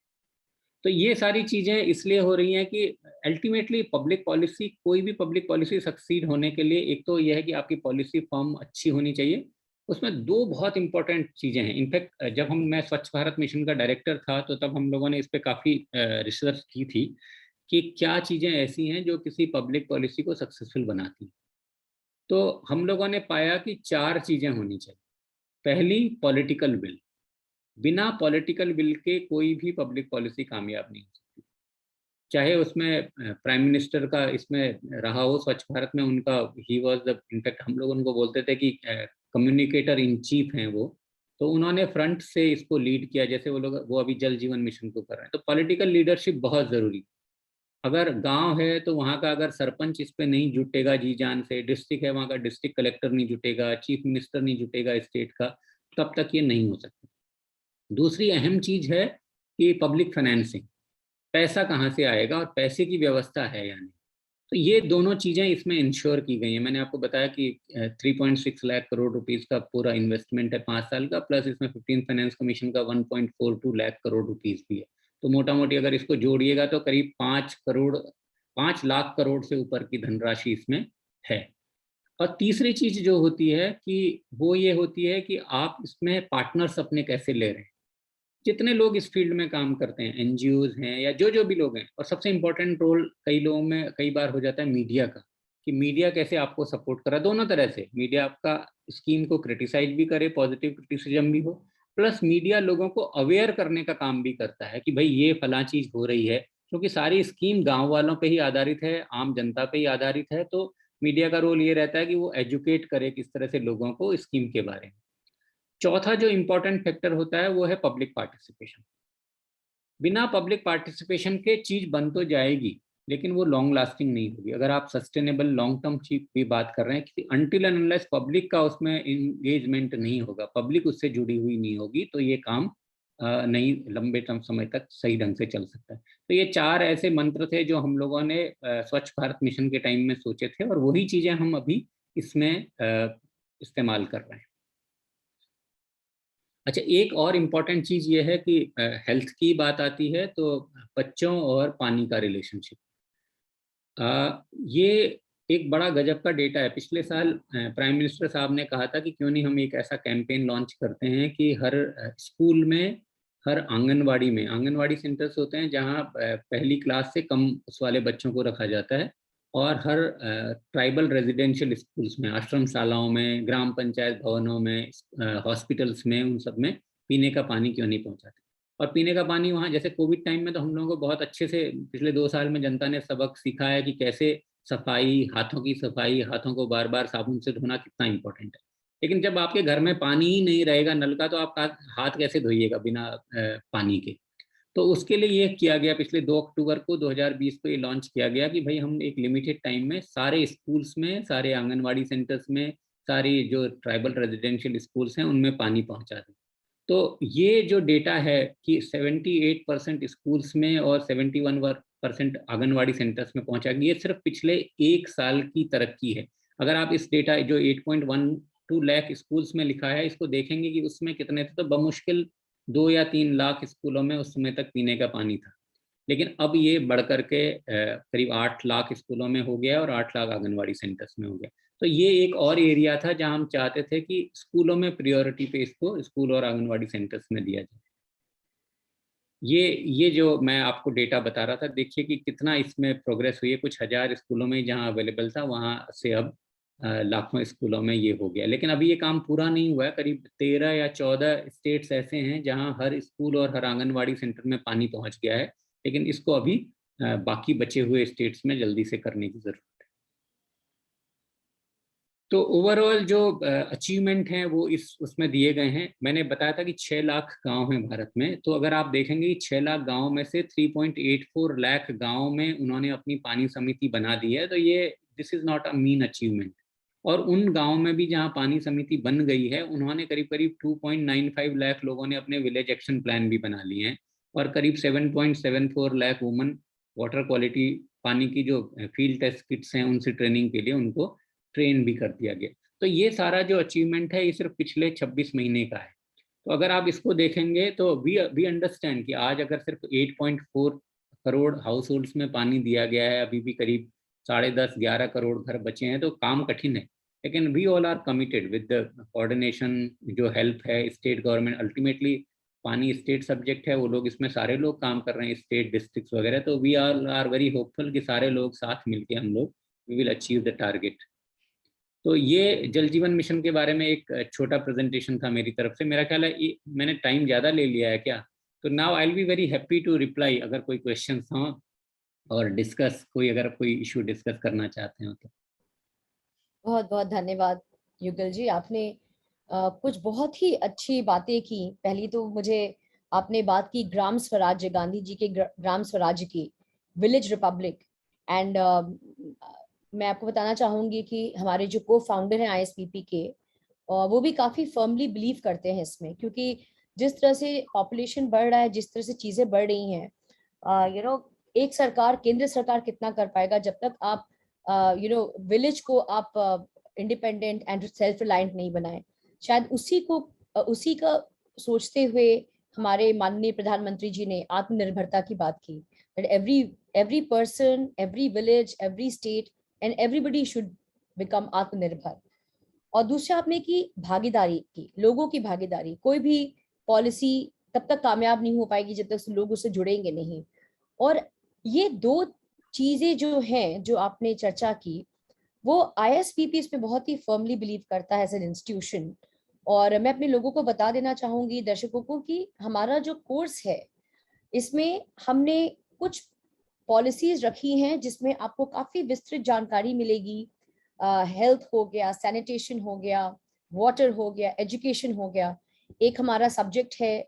तो ये सारी चीजें इसलिए हो रही हैं कि अल्टीमेटली पब्लिक पॉलिसी, कोई भी पब्लिक पॉलिसी सक्सीड होने के लिए एक तो यह है कि आपकी पॉलिसी फॉर्म अच्छी होनी चाहिए। उसमें दो बहुत इंपॉर्टेंट चीजें हैं। इनफैक्ट जब मैं स्वच्छ भारत मिशन का डायरेक्टर था, तो तब हम लोगों ने इस पर काफी रिसर्च की थी कि क्या चीजें ऐसी हैं जो किसी पब्लिक पॉलिसी को सक्सेसफुल बनाती हैं। तो हम लोगों ने पाया कि 4 चीजें होनी चाहिए। पहली, पॉलिटिकल विल। बिना पॉलिटिकल विल के कोई भी पब्लिक पॉलिसी कामयाब नहीं हो सकती। चाहे उसमें प्राइम मिनिस्टर का इसमें रहा हो, स्वच्छ भारत में उनका, ही वाज द, इनफैक्ट हम लोग उनको बोलते थे कि कम्युनिकेटर इन चीफ हैं वो। तो उन्होंने फ्रंट से इसको लीड किया, जैसे वो अभी जल जीवन मिशन को कर रहे हैं। तो पॉलिटिकल लीडरशिप बहुत जरूरी। अगर गांव है तो वहाँ का अगर सरपंच इस पे नहीं जुटेगा जी जान से, डिस्ट्रिक्ट है वहाँ का डिस्ट्रिक्ट कलेक्टर नहीं जुटेगा, चीफ मिनिस्टर नहीं जुटेगा स्टेट का, तब तक ये नहीं हो सकता। दूसरी अहम चीज है कि पब्लिक फाइनेंसिंग, पैसा कहाँ से आएगा और पैसे की व्यवस्था है या नहीं। तो ये दोनों चीजें इसमें इंश्योर की गई हैं। मैंने आपको बताया कि 3.6 लाख करोड़ रुपीस का पूरा इन्वेस्टमेंट है 5 साल का, प्लस इसमें 15 फाइनेंस कमीशन का 1.42 लाख करोड़ रुपीस भी है। तो मोटा मोटी अगर इसको जोड़िएगा तो करीब 5 लाख करोड़ से ऊपर की धनराशि इसमें है। और तीसरी चीज जो होती है कि वो ये होती है कि आप इसमें पार्टनर्स अपने कैसे ले रहे हैं। जितने लोग इस फील्ड में काम करते हैं, एनजीओज हैं या जो जो भी लोग हैं, और सबसे इम्पोर्टेंट रोल कई लोगों में कई बार हो जाता है मीडिया का, कि मीडिया कैसे आपको सपोर्ट करा। दोनों तरह से मीडिया आपका स्कीम को क्रिटिसाइज भी करे, पॉजिटिव क्रिटिसिज्म भी हो, प्लस मीडिया लोगों को अवेयर करने का काम भी करता है कि भाई ये फला चीज हो रही है, क्योंकि सारी स्कीम गांव वालों पे ही आधारित है, आम जनता पे ही आधारित है। तो मीडिया का रोल ये रहता है कि वो एजुकेट करे किस तरह से लोगों को स्कीम के बारे में। चौथा जो इंपॉर्टेंट फैक्टर होता है वो है पब्लिक पार्टिसिपेशन। बिना पब्लिक पार्टिसिपेशन के चीज बन तो जाएगी, लेकिन वो लॉन्ग लास्टिंग नहीं होगी। अगर आप सस्टेनेबल लॉन्ग टर्म चीज की बात कर रहे हैं कि अनटिल एंड अनलेस पब्लिक का उसमें एंगेजमेंट नहीं होगा, पब्लिक उससे जुड़ी हुई नहीं होगी, तो ये काम नहीं लंबे टर्म समय तक सही ढंग से चल सकता है। तो ये 4 ऐसे मंत्र थे जो हम लोगों ने स्वच्छ भारत मिशन के टाइम में सोचे थे, और वही चीजें हम अभी इसमें इस्तेमाल कर रहे हैं। अच्छा, एक और इम्पॉर्टेंट चीज ये है कि हेल्थ की बात आती है तो बच्चों और पानी का रिलेशनशिप, ये एक बड़ा गजब का डेटा है। पिछले साल प्राइम मिनिस्टर साहब ने कहा था कि क्यों नहीं हम एक ऐसा कैंपेन लॉन्च करते हैं कि हर स्कूल में, हर आंगनवाड़ी सेंटर्स होते हैं जहां पहली क्लास से कम उस वाले बच्चों को रखा जाता है, और हर ट्राइबल रेजिडेंशियल स्कूल्स में, आश्रमशालाओं में, ग्राम पंचायत भवनों में, हॉस्पिटल्स में, उन सब में पीने का पानी क्यों नहीं पहुंचाते। और पीने का पानी वहाँ, जैसे कोविड टाइम में तो हम लोगों को बहुत अच्छे से पिछले 2 साल में जनता ने सबक सीखा है कि कैसे सफाई, हाथों की सफाई, हाथों को बार बार साबुन से धोना कितना इंपॉर्टेंट है। लेकिन जब आपके घर में पानी ही नहीं रहेगा नल का, तो आप हाथ कैसे धोइएगा बिना पानी के। तो उसके लिए ये किया गया, पिछले 2 अक्टूबर को 2020 को ये लॉन्च किया गया कि भाई हम एक लिमिटेड टाइम में सारे स्कूल्स में, सारे आंगनवाड़ी सेंटर्स में, सारी जो ट्राइबल रेजिडेंशियल स्कूल्स हैं उनमें पानी पहुंचा दें। तो ये जो डेटा है कि 78% स्कूल्स में और 71% आंगनवाड़ी सेंटर्स में पहुंचा, ये सिर्फ पिछले 1 साल की तरक्की है। अगर आप इस डेटा जो 8.12 लाख स्कूल्स में लिखा है इसको देखेंगे कि उसमें कितने थे, तो बमुश्किल 2 या 3 लाख स्कूलों में उस समय तक पीने का पानी था। लेकिन अब ये बढ़ करके करीब 8 लाख स्कूलों में हो गया और 8 लाख आंगनवाड़ी सेंटर्स में हो गया। तो ये एक और एरिया था जहां हम चाहते थे कि स्कूलों में प्रायोरिटी पे इसको स्कूल और आंगनवाड़ी सेंटर्स में दिया जाए। ये जो मैं आपको डेटा बता रहा था, देखिए कि कितना इसमें प्रोग्रेस हुई है। कुछ हजार स्कूलों में जहां अवेलेबल था वहां से अब लाखों स्कूलों में ये हो गया। लेकिन अभी ये काम पूरा नहीं हुआ है। करीब 13 या 14 स्टेट्स ऐसे हैं जहां हर स्कूल और हर आंगनवाड़ी सेंटर में पानी पहुंच गया है, लेकिन इसको अभी बाकी बचे हुए स्टेट्स में जल्दी से करने की जरूरत है। तो ओवरऑल जो अचीवमेंट हैं वो इस उसमें दिए गए हैं। मैंने बताया था कि 6 लाख गांव हैं भारत में, तो अगर आप देखेंगे कि 6 लाख गांव में से 3.84 लाख गांव में उन्होंने अपनी पानी समिति बना दी है, तो ये this is not a mean achievement. और उन गाँव में भी जहाँ पानी समिति बन गई है, उन्होंने करीब करीब 2.95 लाख लोगों ने अपने विलेज एक्शन प्लान भी बना लिए हैं, और करीब 7.74 लाख वुमन वाटर क्वालिटी पानी की जो फील्ड टेस्ट किट्स हैं उनसे ट्रेनिंग के लिए उनको ट्रेन भी कर दिया गया। तो ये सारा जो अचीवमेंट है ये सिर्फ पिछले 26 महीने का है। तो अगर आप इसको देखेंगे तो वी अंडरस्टैंड कि आज अगर सिर्फ 8.4 करोड़ हाउस होल्ड्स में पानी दिया गया है, अभी भी करीब 10.5-11 करोड़ घर बचे हैं, तो काम कठिन है। लेकिन we all are committed with the coordination, जो हेल्प है स्टेट गवर्नमेंट, अल्टीमेटली पानी स्टेट सब्जेक्ट है, वो लोग इसमें सारे लोग काम कर रहे हैं, स्टेट डिस्ट्रिक्ट वगैरह। तो we all are very hopeful कि सारे लोग साथ मिलके हम लोग we will achieve the target. तो ये जल जीवन मिशन के बारे में एक छोटा प्रेजेंटेशन था मेरी तरफ से। मेरा ख्याल है मैंने टाइम ज़्यादा ले लिया है क्या? तो now I will be very happy to reply अगर कोई क्वेश्चंस हों और डिस्कस, कोई अगर कोई इशू डिस्कस करना चाहते हो तो। बहुत बहुत धन्यवाद युगल जी, आपने कुछ बहुत ही अच्छी बातें की। पहली तो मुझे आपने बात की ग्राम स्वराज्य, गांधी जी के ग्राम स्वराज्य की, विलेज रिपब्लिक। एंड मैं आपको बताना चाहूंगी कि हमारे जो को फाउंडर हैं आईएसपीपी के, वो भी काफी फर्मली बिलीव करते हैं इसमें, क्योंकि जिस तरह से पॉपुलेशन बढ़ रहा है, जिस तरह से चीजें बढ़ रही हैं, एक सरकार, केंद्र सरकार कितना कर पाएगा जब तक आप विलेज को आप इंडिपेंडेंट एंड सेल्फ रिलायंट नहीं बनाए। शायद उसी का सोचते हुए हमारे माननीय प्रधानमंत्री जी ने आत्मनिर्भरता की बात की, that every person, every village, every state and everybody should become आत्मनिर्भर। और दूसरा आपने की भागीदारी की, लोगों की भागीदारी। कोई भी पॉलिसी तब तक कामयाब नहीं हो पाएगी जब तक लोग उससे जुड़ेंगे नहीं। और ये दो चीजें जो हैं, जो आपने चर्चा की, वो आईएसपीपी इसमें बहुत ही फर्मली बिलीव करता है एज एन इंस्टीट्यूशन। और मैं अपने लोगों को बता देना चाहूंगी, दर्शकों को, कि हमारा जो कोर्स है इसमें हमने कुछ पॉलिसीज रखी हैं जिसमें आपको काफी विस्तृत जानकारी मिलेगी। हेल्थ हो गया, सैनिटेशन हो गया, वाटर हो गया, एजुकेशन हो गया। एक हमारा सब्जेक्ट है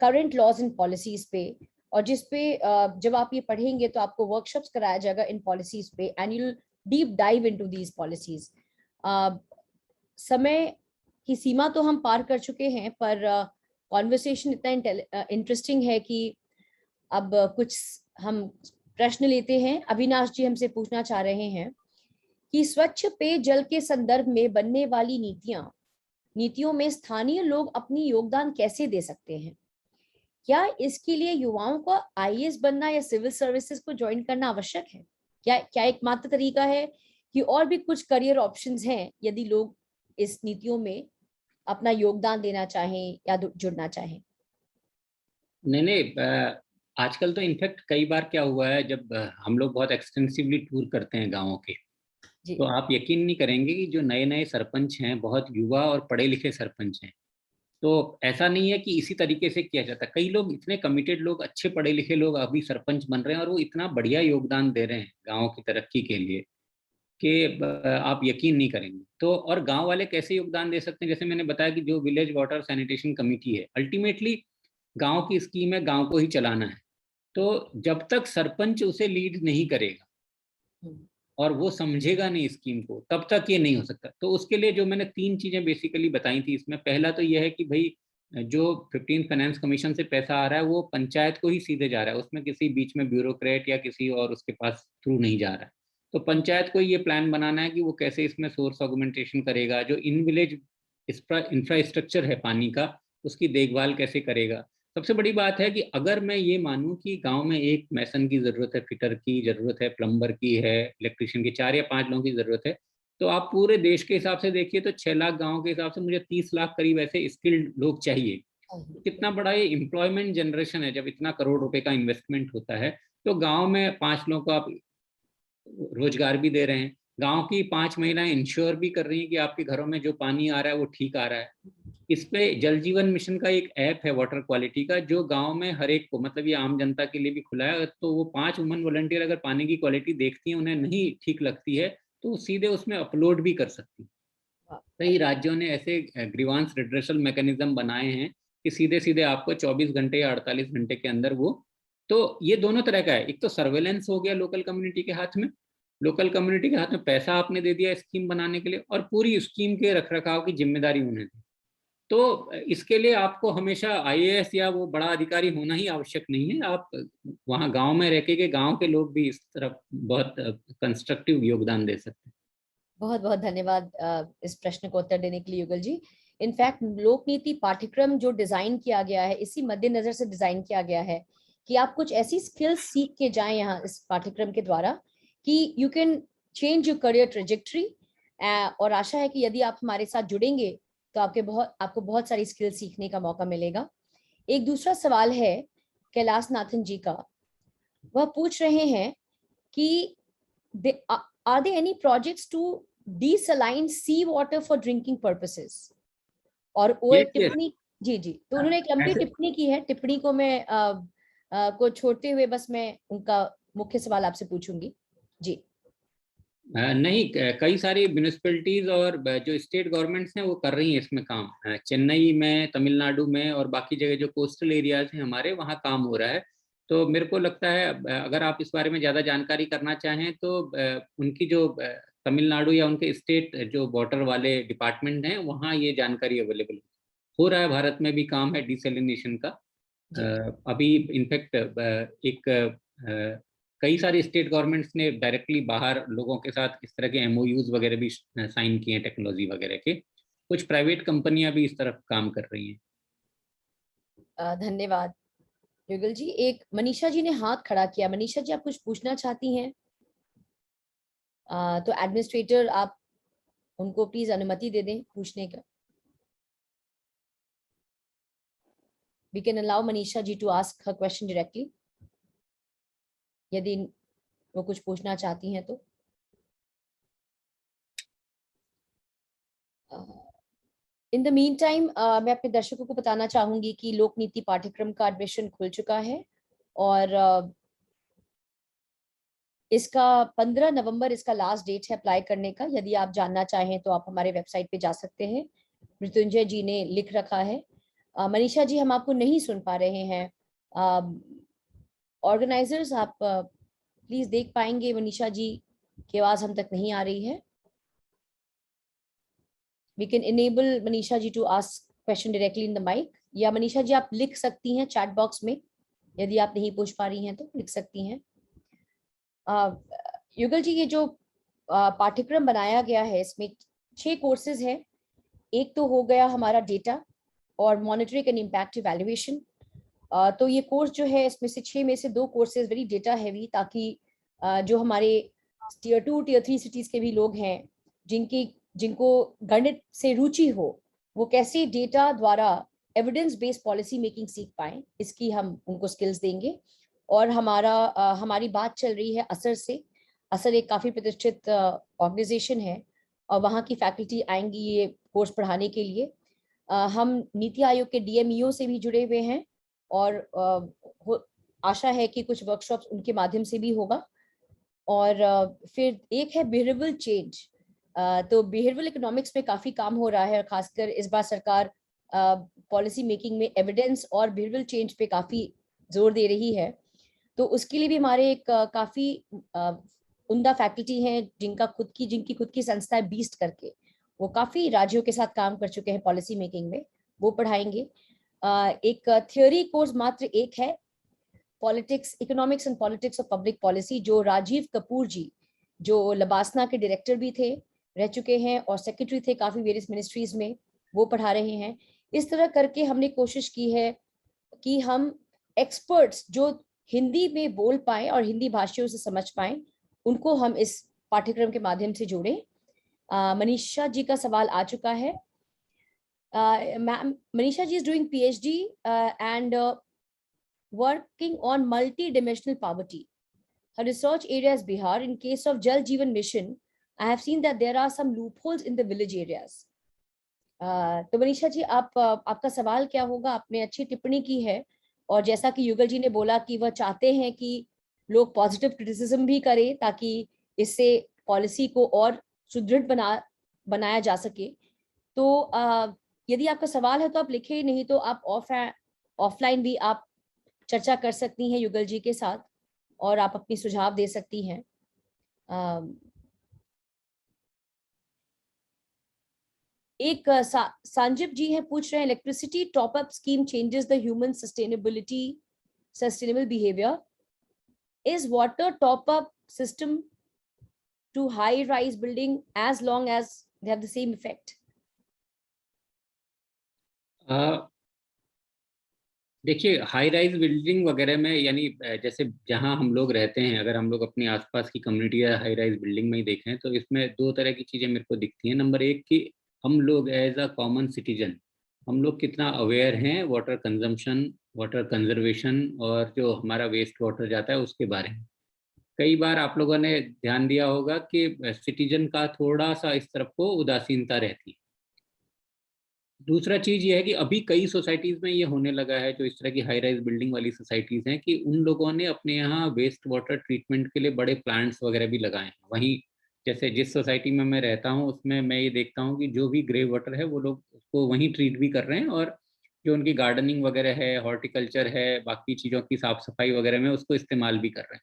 करंट लॉज एंड पॉलिसीज पे, और जिस पे जब आप ये पढ़ेंगे तो आपको वर्कशॉप्स कराया जाएगा इन पॉलिसीज पे, and you deep dive into these policies. समय की सीमा तो हम पार कर चुके हैं, पर कॉन्वर्सेशन इतना इंटरेस्टिंग है कि अब कुछ हम प्रश्न लेते हैं। अविनाश जी हमसे पूछना चाह रहे हैं कि स्वच्छ पेयजल के संदर्भ में बनने वाली नीतियों में स्थानीय लोग अपनी योगदान कैसे दे सकते हैं? क्या इसके लिए युवाओं को आईएएस बनना या सिविल सर्विसेज को ज्वाइन करना आवश्यक है? क्या एकमात्र तरीका है कि और भी कुछ करियर ऑप्शंस हैं यदि लोग इस नीतियों में अपना योगदान देना चाहें या जुड़ना चाहें? नहीं, आजकल तो इनफैक्ट कई बार क्या हुआ है, जब हम लोग बहुत एक्सटेंसिवली टूर करते हैं गाँवों के, जी। तो आप यकीन नहीं करेंगे कि जो नए नए सरपंच हैं बहुत युवा और पढ़े लिखे सरपंच हैं। तो ऐसा नहीं है कि इसी तरीके से किया जाता। कई लोग इतने कमिटेड लोग, अच्छे पढ़े लिखे लोग अभी सरपंच बन रहे हैं और वो इतना बढ़िया योगदान दे रहे हैं गाँव की तरक्की के लिए कि आप यकीन नहीं करेंगे। तो और गांव वाले कैसे योगदान दे सकते हैं? जैसे मैंने बताया कि जो विलेज वाटर सैनिटेशन कमेटी है, अल्टीमेटली गांव की स्कीम है, गांव को ही चलाना है। तो जब तक सरपंच उसे लीड नहीं करेगा और वो समझेगा नहीं स्कीम को, तब तक ये नहीं हो सकता। तो उसके लिए जो मैंने 3 चीजें बेसिकली बताई थी इसमें, पहला तो ये है कि भाई जो 15th फाइनेंस कमीशन से पैसा आ रहा है वो पंचायत को ही सीधे जा रहा है, उसमें किसी बीच में ब्यूरोक्रेट या किसी और उसके पास थ्रू नहीं जा रहा है। तो पंचायत को ये प्लान बनाना है कि वो कैसे इसमें सोर्स ऑगमेंटेशन करेगा, जो इन विलेज इंफ्रास्ट्रक्चर है पानी का, उसकी देखभाल कैसे करेगा। सबसे बड़ी बात है कि अगर मैं ये मानूं कि गांव में एक मैसन की जरूरत है, फिटर की जरूरत है, प्लम्बर की है, इलेक्ट्रिशियन की 4 या 5 लोगों की जरूरत है, तो आप पूरे देश के हिसाब से देखिए तो 6 लाख गांव के हिसाब से मुझे 30 लाख करीब ऐसे स्किल्ड लोग चाहिए। कितना बड़ा ये एम्प्लॉयमेंट जनरेशन है जब इतना करोड़ रुपए का इन्वेस्टमेंट होता है। तो गांव में 5 लोगों को आप रोजगार भी दे रहे हैं, गांव की 5 महिलाएं इंश्योर भी कर रही हैं कि आपके घरों में जो पानी आ रहा है वो ठीक आ रहा है। इस पे जल जीवन मिशन का एक ऐप है वाटर क्वालिटी का, जो गांव में हर एक को, मतलब ये आम जनता के लिए भी खुला है। तो वो 5 वुमन वॉलंटियर अगर पानी की क्वालिटी देखती हैं, उन्हें नहीं ठीक लगती है, तो वो सीधे उसमें अपलोड भी कर सकती। कई राज्यों ने ऐसे ग्रीवांस रिड्रेसल मैकेनिज्म बनाए हैं कि सीधे सीधे आपको 24 घंटे या 48 घंटे के अंदर वो। तो ये दोनों तरह का है, एक तो सर्वेलेंस हो गया लोकल कम्युनिटी के हाथ में, लोकल कम्युनिटी के हाथ में पैसा आपने दे दिया स्कीम बनाने के लिए, और पूरी स्कीम के रखरखाव की जिम्मेदारी उन्हें दी। तो इसके लिए आपको हमेशा आईएएस या वो बड़ा अधिकारी होना ही आवश्यक नहीं है। आप वहाँ गांव में रह के गांव के लोग भी इस तरफ बहुत कंस्ट्रक्टिव योगदान दे सकते हैं। बहुत बहुत धन्यवाद इस प्रश्न को उत्तर देने के लिए युगल जी। इनफैक्ट लोक नीति पाठ्यक्रम जो डिजाइन किया गया है, इसी मद्देनजर से डिजाइन किया गया है कि आप कुछ ऐसी स्किल्स सीख के जाएं यहाँ इस पाठ्यक्रम के द्वारा कि you can change your career trajectory. और आशा है कि यदि आप हमारे साथ जुड़ेंगे तो आपको बहुत सारी स्किल सीखने का मौका मिलेगा। एक दूसरा सवाल है कैलाश नाथन जी का। वह पूछ रहे हैं कि are there any projects to desaline sea water for drinking purposes? और वो एक टिप्पणी, जी जी, तो उन्होंने एक लंबी टिप्पणी की है। टिप्पणी को मैं को छोड़ते हुए बस मैं उनका मुख्य सवाल आपसे पूछूंगी। जी नहीं, कई सारी म्यूनिसिपैलिटीज और जो स्टेट गवर्नमेंट्स हैं वो कर रही हैं इसमें काम। चेन्नई में, तमिलनाडु में और बाकी जगह जो कोस्टल एरियाज हैं हमारे, वहाँ काम हो रहा है। तो मेरे को लगता है अगर आप इस बारे में ज़्यादा जानकारी करना चाहें तो उनकी जो तमिलनाडु या उनके स्टेट जो बॉर्डर वाले डिपार्टमेंट हैं वहाँ ये जानकारी अवेलेबल हो रहा है। भारत में भी काम है डिसैलिनेशन का। अभी इनफैक्ट एक कई सारे स्टेट गवर्नमेंट्स ने डायरेक्टली बाहर लोगों के साथ इस तरह के एमओयूज वगैरह भी साइन किए हैं, टेक्नोलॉजी वगैरह के। कुछ प्राइवेट कंपनियां भी इस तरफ काम कर रही हैं। धन्यवाद युगल जी। एक मनीषा जी ने हाथ खड़ा किया। मनीषा जी, आप कुछ पूछना चाहती हैं? तो एडमिनिस्ट्रेटर आप उनको प्लीज अनुमति दे दें पूछने का। We can allow Manisha ji to ask her question directly, यदि वो कुछ पूछना चाहती हैं तो। इन द मीन टाइम मैं अपने दर्शकों को बताना चाहूंगी कि लोक नीति पाठ्यक्रम का एडमिशन खुल चुका है और इसका 15 नवंबर इसका लास्ट डेट है अप्लाई करने का। यदि आप जानना चाहें तो आप हमारे वेबसाइट पे जा सकते हैं। मृत्युंजय जी ने लिख रखा है। मनीषा जी, हम आपको नहीं सुन पा रहे हैं। ऑर्गेनाइजर्स, आप प्लीज देख पाएंगे मनीषा जी की आवाज हम तक नहीं आ रही है। We can enable Manisha ji to ask question directly in the mic, या मनीषा जी आप लिख सकती हैं चैट बॉक्स में। यदि आप नहीं पूछ पा रही हैं तो लिख सकती हैं। युगल जी, ये जो पाठ्यक्रम बनाया गया है इसमें 6 कोर्सेज हैं। एक तो हो गया हमारा डेटा और मॉनिटरिंग एंड इम्पैक्ट इवैल्यूएशन। तो ये कोर्स जो है इसमें से 6 में से 2 कोर्सेज वेरी डेटा हैवी, ताकि जो हमारे टियर 2 टियर 3 सिटीज के भी लोग हैं जिनको गणित से रुचि हो, वो कैसे डेटा द्वारा एविडेंस बेस्ड पॉलिसी मेकिंग सीख पाए, इसकी हम उनको स्किल्स देंगे। और हमारी बात चल रही है असर से। असर एक काफी प्रतिष्ठित ऑर्गेनाइजेशन है और वहाँ की फैकल्टी आएंगी ये कोर्स पढ़ाने के लिए। हम नीति आयोग के डीएमईओ से भी जुड़े हुए हैं और आशा है कि कुछ वर्कशॉप्स उनके माध्यम से भी होगा। और फिर एक है बिहेवियरल चेंज। तो बिहेवियरल इकोनॉमिक्स में काफी काम हो रहा है, खासकर इस बार सरकार पॉलिसी मेकिंग में एविडेंस और बिहेवियरल चेंज पे काफी जोर दे रही है। तो उसके लिए भी हमारे एक काफी उम्दा फैकल्टी हैं जिनकी खुद की संस्था है बीस्ट करके। वो काफी राज्यों के साथ काम कर चुके हैं पॉलिसी मेकिंग में, वो पढ़ाएंगे। एक थियोरी कोर्स मात्र एक है, politics, economics and politics of public policy, जो राजीव कपूर जी, जो लबासना के डायरेक्टर भी थे, रह चुके हैं और सेक्रेटरी थे काफी वेरियस मिनिस्ट्रीज में, वो पढ़ा रहे हैं। इस तरह करके हमने कोशिश की है कि हम एक्सपर्ट्स जो हिंदी में बोल पाए और हिंदी भाषियों से समझ पाए, उनको हम इस पाठ्यक्रम के माध्यम से जोड़ें। मनीषा जी का सवाल आ चुका है। Manisha ji is doing PhD and working on multi-dimensional poverty. Her research area is Bihar. In case of Jal Jeevan Mission, I have seen that there are some loopholes in the village areas. तो मनीषा जी, आपका सवाल क्या होगा? आपने अच्छी टिप्पणी की है और जैसा कि युगल जी ने बोला कि वह चाहते हैं कि लोग पॉजिटिव क्रिटिसिज्म भी करें ताकि इससे पॉलिसी को और सुदृढ़ बनाया जा सके। तो यदि आपका सवाल है तो आप लिखे, नहीं तो आप ऑफलाइन भी आप चर्चा कर सकती हैं युगल जी के साथ और आप अपनी सुझाव दे सकती हैं। एक संजीव जी है, पूछ रहे हैं, electricity top up scheme changes the human sustainable behaviour, is water top up system to high rise building as long as they have the same effect? देखिए, हाई राइज बिल्डिंग वगैरह में, यानी जैसे जहां हम लोग रहते हैं, अगर हम लोग अपनी आसपास की कम्युनिटी या हाई राइज बिल्डिंग में ही देखें तो इसमें दो तरह की चीजें मेरे को दिखती हैं। नंबर एक कि हम लोग एज अ कॉमन सिटीजन, हम लोग कितना अवेयर हैं वाटर कंजम्पशन, वाटर कंजर्वेशन और जो हमारा वेस्ट वाटर जाता है उसके बारे में। कई बार आप लोगों ने ध्यान दिया होगा कि सिटीजन का थोड़ा सा इस तरफ को उदासीनता रहती है। दूसरा चीज ये है कि अभी कई सोसाइटीज में ये होने लगा है, जो इस तरह की हाई राइज बिल्डिंग वाली सोसाइटीज हैं, कि उन लोगों ने अपने यहाँ वेस्ट वाटर ट्रीटमेंट के लिए बड़े प्लांट्स वगैरह भी लगाए हैं। वहीं जैसे जिस सोसाइटी में मैं रहता हूँ उसमें मैं ये देखता हूँ कि जो भी ग्रे वाटर है वो लोग उसको वहीं ट्रीट भी कर रहे हैं, और जो उनकी गार्डनिंग वगैरह है, हॉर्टिकल्चर है, बाकी चीज़ों की साफ सफाई वगैरह में उसको इस्तेमाल भी कर रहे हैं।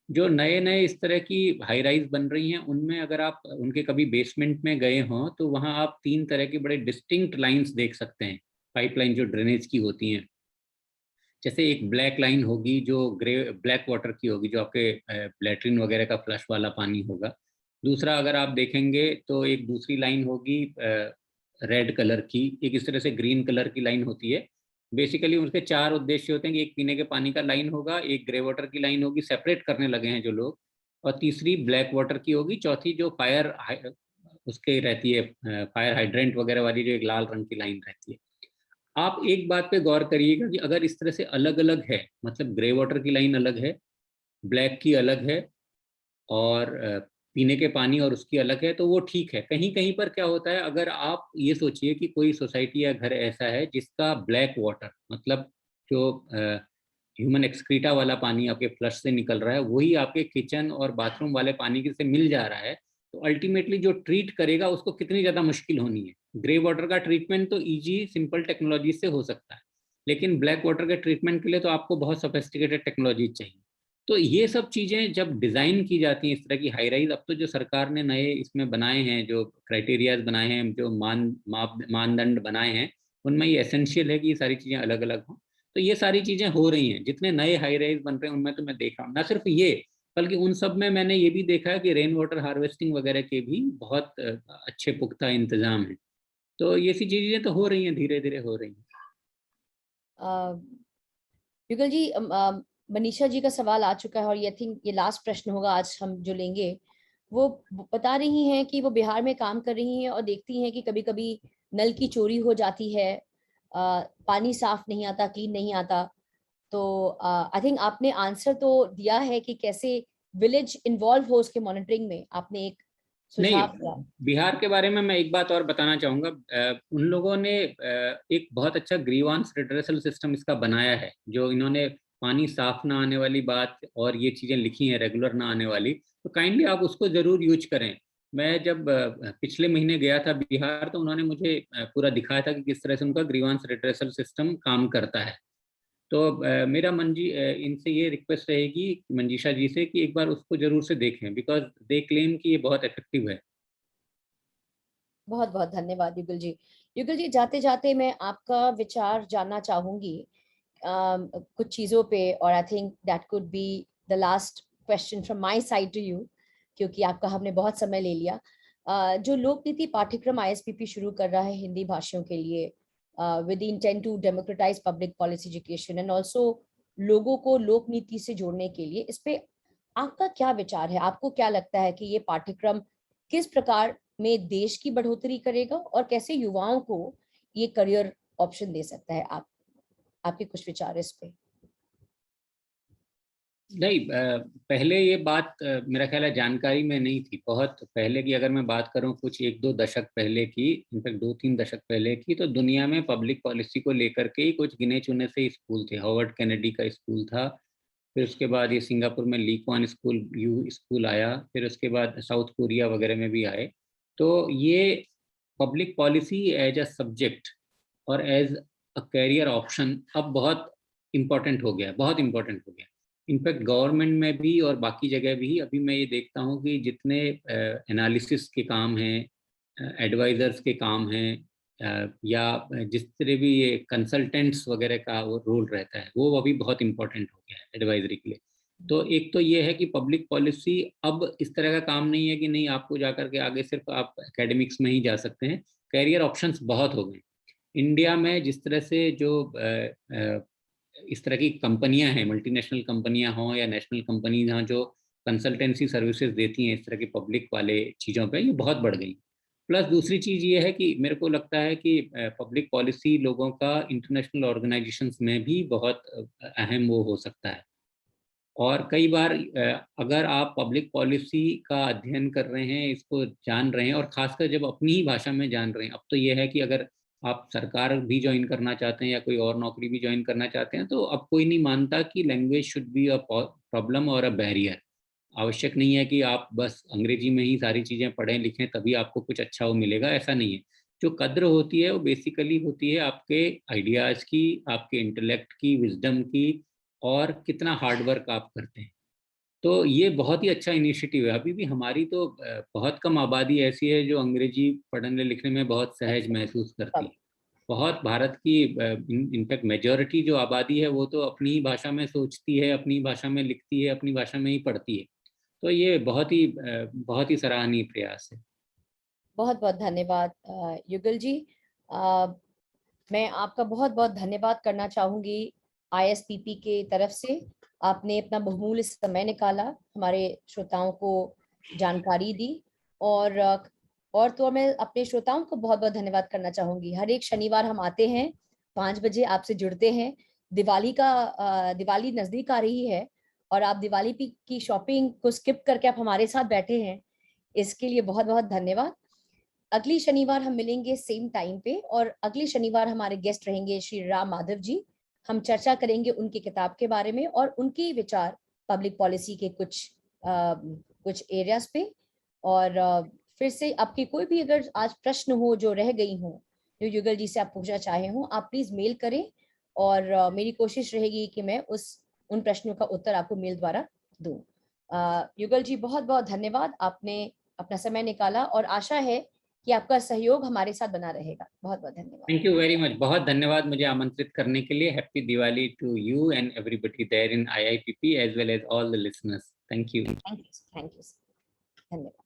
जो नए नए इस तरह की हाई राइज बन रही हैं उनमें अगर आप उनके कभी बेसमेंट में गए हों तो वहां आप तीन तरह की बड़े डिस्टिंक्ट लाइंस देख सकते हैं, पाइपलाइन जो ड्रेनेज की होती हैं। जैसे एक ब्लैक लाइन होगी जो ग्रे ब्लैक वाटर की होगी, जो आपके लैट्रिन वगैरह का फ्लश वाला पानी होगा। दूसरा अगर आप देखेंगे तो एक दूसरी लाइन होगी रेड कलर की, एक इस तरह से ग्रीन कलर की लाइन होती है। बेसिकली उसके चार उद्देश्य होते हैं कि एक पीने के पानी का लाइन होगा, एक ग्रे वाटर की लाइन होगी, सेपरेट करने लगे हैं जो लोग, और तीसरी ब्लैक वाटर की होगी, चौथी जो फायर उसके रहती है, फायर हाइड्रेंट वगैरह वाली जो एक लाल रंग की लाइन रहती है। आप एक बात पे गौर करिएगा कि अगर इस तरह से अलग अलग है, मतलब ग्रे वाटर की लाइन अलग है, ब्लैक की अलग है, और पीने के पानी और उसकी अलग है, तो वो ठीक है। कहीं कहीं पर क्या होता है, अगर आप ये सोचिए कि कोई सोसाइटी या घर ऐसा है जिसका ब्लैक वाटर, मतलब जो ह्यूमन एक्सक्रीटा वाला पानी आपके फ्लश से निकल रहा है वही आपके किचन और बाथरूम वाले पानी से मिल जा रहा है, तो अल्टीमेटली जो ट्रीट करेगा उसको कितनी ज़्यादा मुश्किल होनी है। ग्रे वाटर का ट्रीटमेंट तो इजी सिंपल टेक्नोलॉजी से हो सकता है, लेकिन ब्लैक वाटर के ट्रीटमेंट के लिए तो आपको बहुत सोफिस्टिकेटेड टेक्नोलॉजी चाहिए। तो ये सब चीज़ें जब डिज़ाइन की जाती हैं इस तरह की हाई राइज, अब तो जो सरकार ने नए इसमें बनाए हैं, जो क्राइटेरियाज बनाए हैं, जो मानदंड बनाए हैं, उनमें ये एसेंशियल है कि ये सारी चीज़ें अलग अलग हों। तो ये सारी चीज़ें हो रही हैं, जितने नए हाई राइज बन रहे हैं उनमें तो मैं देख रहा हूँ। ना सिर्फ ये, बल्कि उन सब में मैंने ये भी देखा है कि रेन वाटर हार्वेस्टिंग वगैरह के भी बहुत अच्छे पुख्ता इंतजाम है। तो ये सी चीज़ें तो हो रही हैं, धीरे धीरे हो रही हैं। युगल जी, मनीषा जी का सवाल आ चुका है और ये थिंक ये लास्ट प्रश्न होगा आज हम जो लेंगे। वो बता रही हैं कि वो बिहार में काम कर रही हैं और देखती हैं कि कभी कभी नल की चोरी हो जाती है, पानी साफ नहीं आता, क्लीन नहीं आता। तो आई थिंक आपने आंसर तो दिया है कि कैसे विलेज इन्वॉल्व हो उसके मॉनिटरिंग में, आपने एक नहीं, सुझाव दिया। बिहार के बारे में मैं एक बात और बताना चाहूँगा। उन लोगों ने एक बहुत अच्छा ग्रीवांस रिड्रेसल सिस्टम इसका बनाया है, जो इन्होंने पानी साफ ना आने वाली बात और ये चीज़ें लिखी हैं रेगुलर ना आने वाली, तो काइंडली आप उसको ज़रूर यूज करें। मैं जब पिछले महीने गया था बिहार, तो उन्होंने मुझे पूरा दिखाया था कि किस तरह से उनका ग्रीवांस रिड्रेसल सिस्टम काम करता है। तो मेरा इनसे ये रिक्वेस्ट रहेगी मंजीषा जी से कि एक बार उसको जरूर से देखें, बिकॉज दे क्लेम कि ये बहुत इफेक्टिव है। बहुत बहुत धन्यवाद युगल जी। युगल जी, जाते जाते मैं आपका विचार जानना चाहूंगी कुछ चीजों पे, और I think that could be the last question from my side to you, क्योंकि आपका हमने बहुत समय ले लिया। जो लोक नीति पाठ्यक्रम आईएसपीपी शुरू कर रहा है हिंदी भाषियों के लिए, with intent to democratise public policy education and also लोगों को लोक नीति से जोड़ने के लिए, इस पे आपका क्या विचार है? आपको क्या लगता है कि ये पाठ्यक्रम किस प्रकार में देश की बढ़ोतरी करेगा और कैसे युवाओं को ये करियर ऑप्शन दे सकता है? आपके कुछ विचार इस पे? नहीं, पहले ये बात मेरा ख्याल है जानकारी में नहीं थी। बहुत पहले की अगर मैं बात करूं, कुछ एक दो दशक पहले की, इनफैक्ट दो तीन दशक पहले की, तो दुनिया में पब्लिक पॉलिसी को लेकर के ही कुछ गिने चुने से स्कूल थे। हार्वर्ड कैनेडी का स्कूल था, फिर उसके बाद ये सिंगापुर में Lee Kuan school Yew school आया, फिर उसके बाद साउथ कोरिया वगैरह में भी आए। तो ये public policy as a subject और एज अ कैरियर ऑप्शन अब बहुत इम्पोर्टेंट हो गया, बहुत इम्पोर्टेंट हो गया। इनफैक्ट गवर्नमेंट में भी और बाकी जगह भी अभी मैं ये देखता हूँ कि जितने एनालिसिस के काम हैं, एडवाइजर्स के काम हैं, या जिस तरह भी ये कंसल्टेंट्स वगैरह का वो रोल रहता है, वो अभी बहुत इंपॉर्टेंट हो गया है एडवाइजरी के लिए। तो एक तो ये है कि पब्लिक पॉलिसी अब इस तरह का काम नहीं है कि नहीं आपको जाकर के आगे सिर्फ आप एकेडमिक्स में ही जा सकते हैं, कैरियर ऑप्शंस बहुत हो गए इंडिया में। जिस तरह से जो इस तरह की कंपनियां हैं, मल्टीनेशनल कंपनियां हों या नेशनल कंपनीज हों, जो कंसल्टेंसी सर्विसेज देती हैं इस तरह के पब्लिक वाले चीज़ों पे, ये बहुत बढ़ गई। प्लस दूसरी चीज़ ये है कि मेरे को लगता है कि पब्लिक पॉलिसी लोगों का इंटरनेशनल ऑर्गेनाइजेशंस में भी बहुत अहम वो हो सकता है। और कई बार अगर आप पब्लिक पॉलिसी का अध्ययन कर रहे हैं, इसको जान रहे हैं, और खासकर जब अपनी ही भाषा में जान रहे हैं, अब तो ये है कि अगर आप सरकार भी ज्वाइन करना चाहते हैं या कोई और नौकरी भी ज्वाइन करना चाहते हैं, तो अब कोई नहीं मानता कि language should be a problem और अ बैरियर। आवश्यक नहीं है कि आप बस अंग्रेजी में ही सारी चीज़ें पढ़ें लिखें तभी आपको कुछ अच्छा वो मिलेगा, ऐसा नहीं है। जो कद्र होती है वो बेसिकली होती है आपके आइडियाज़ की, आपके इंटेलेक्ट की, विजडम की, और कितना हार्ड वर्क आप करते हैं। तो ये बहुत ही अच्छा इनिशिएटिव है। अभी भी हमारी तो बहुत कम आबादी ऐसी है जो अंग्रेजी पढ़ने लिखने में बहुत सहज महसूस करती है। बहुत भारत की इनफैक्ट मेजॉरिटी जो आबादी है वो तो अपनी ही भाषा में सोचती है, अपनी भाषा में लिखती है, अपनी भाषा में ही पढ़ती है। तो ये बहुत ही सराहनीय प्रयास है। बहुत बहुत धन्यवाद युगल जी। अ, मैं आपका बहुत बहुत धन्यवाद करना चाहूंगी ISPP के तरफ से। आपने अपना बहुमूल्य समय निकाला, हमारे श्रोताओं को जानकारी दी। और तो मैं अपने श्रोताओं को बहुत बहुत धन्यवाद करना चाहूंगी। हर एक शनिवार हम आते हैं, 5 बजे आपसे जुड़ते हैं। दिवाली नजदीक आ रही है और आप दिवाली की शॉपिंग को स्किप करके आप हमारे साथ बैठे हैं, इसके लिए बहुत बहुत धन्यवाद। अगली शनिवार हम मिलेंगे सेम टाइम पे, और अगली शनिवार हमारे गेस्ट रहेंगे श्री राम माधव जी। हम चर्चा करेंगे उनकी किताब के बारे में और उनके विचार पब्लिक पॉलिसी के कुछ एरियाज पे। और फिर से आपकी कोई भी अगर आज प्रश्न हो जो रह गई हो, जो युगल जी से आप पूछना चाहे हो, आप प्लीज मेल करें। और मेरी कोशिश रहेगी कि मैं उन प्रश्नों का उत्तर आपको मेल द्वारा दूं। युगल जी बहुत बहुत धन्यवाद, आपने अपना समय निकाला, और आशा है कि आपका सहयोग हमारे साथ बना रहेगा। बहुत बहुत धन्यवाद। Thank you very much. बहुत धन्यवाद मुझे आमंत्रित करने के लिए। Happy Diwali to you and everybody there in IIPP as well as all the listeners. Thank you. Thank you. धन्यवाद।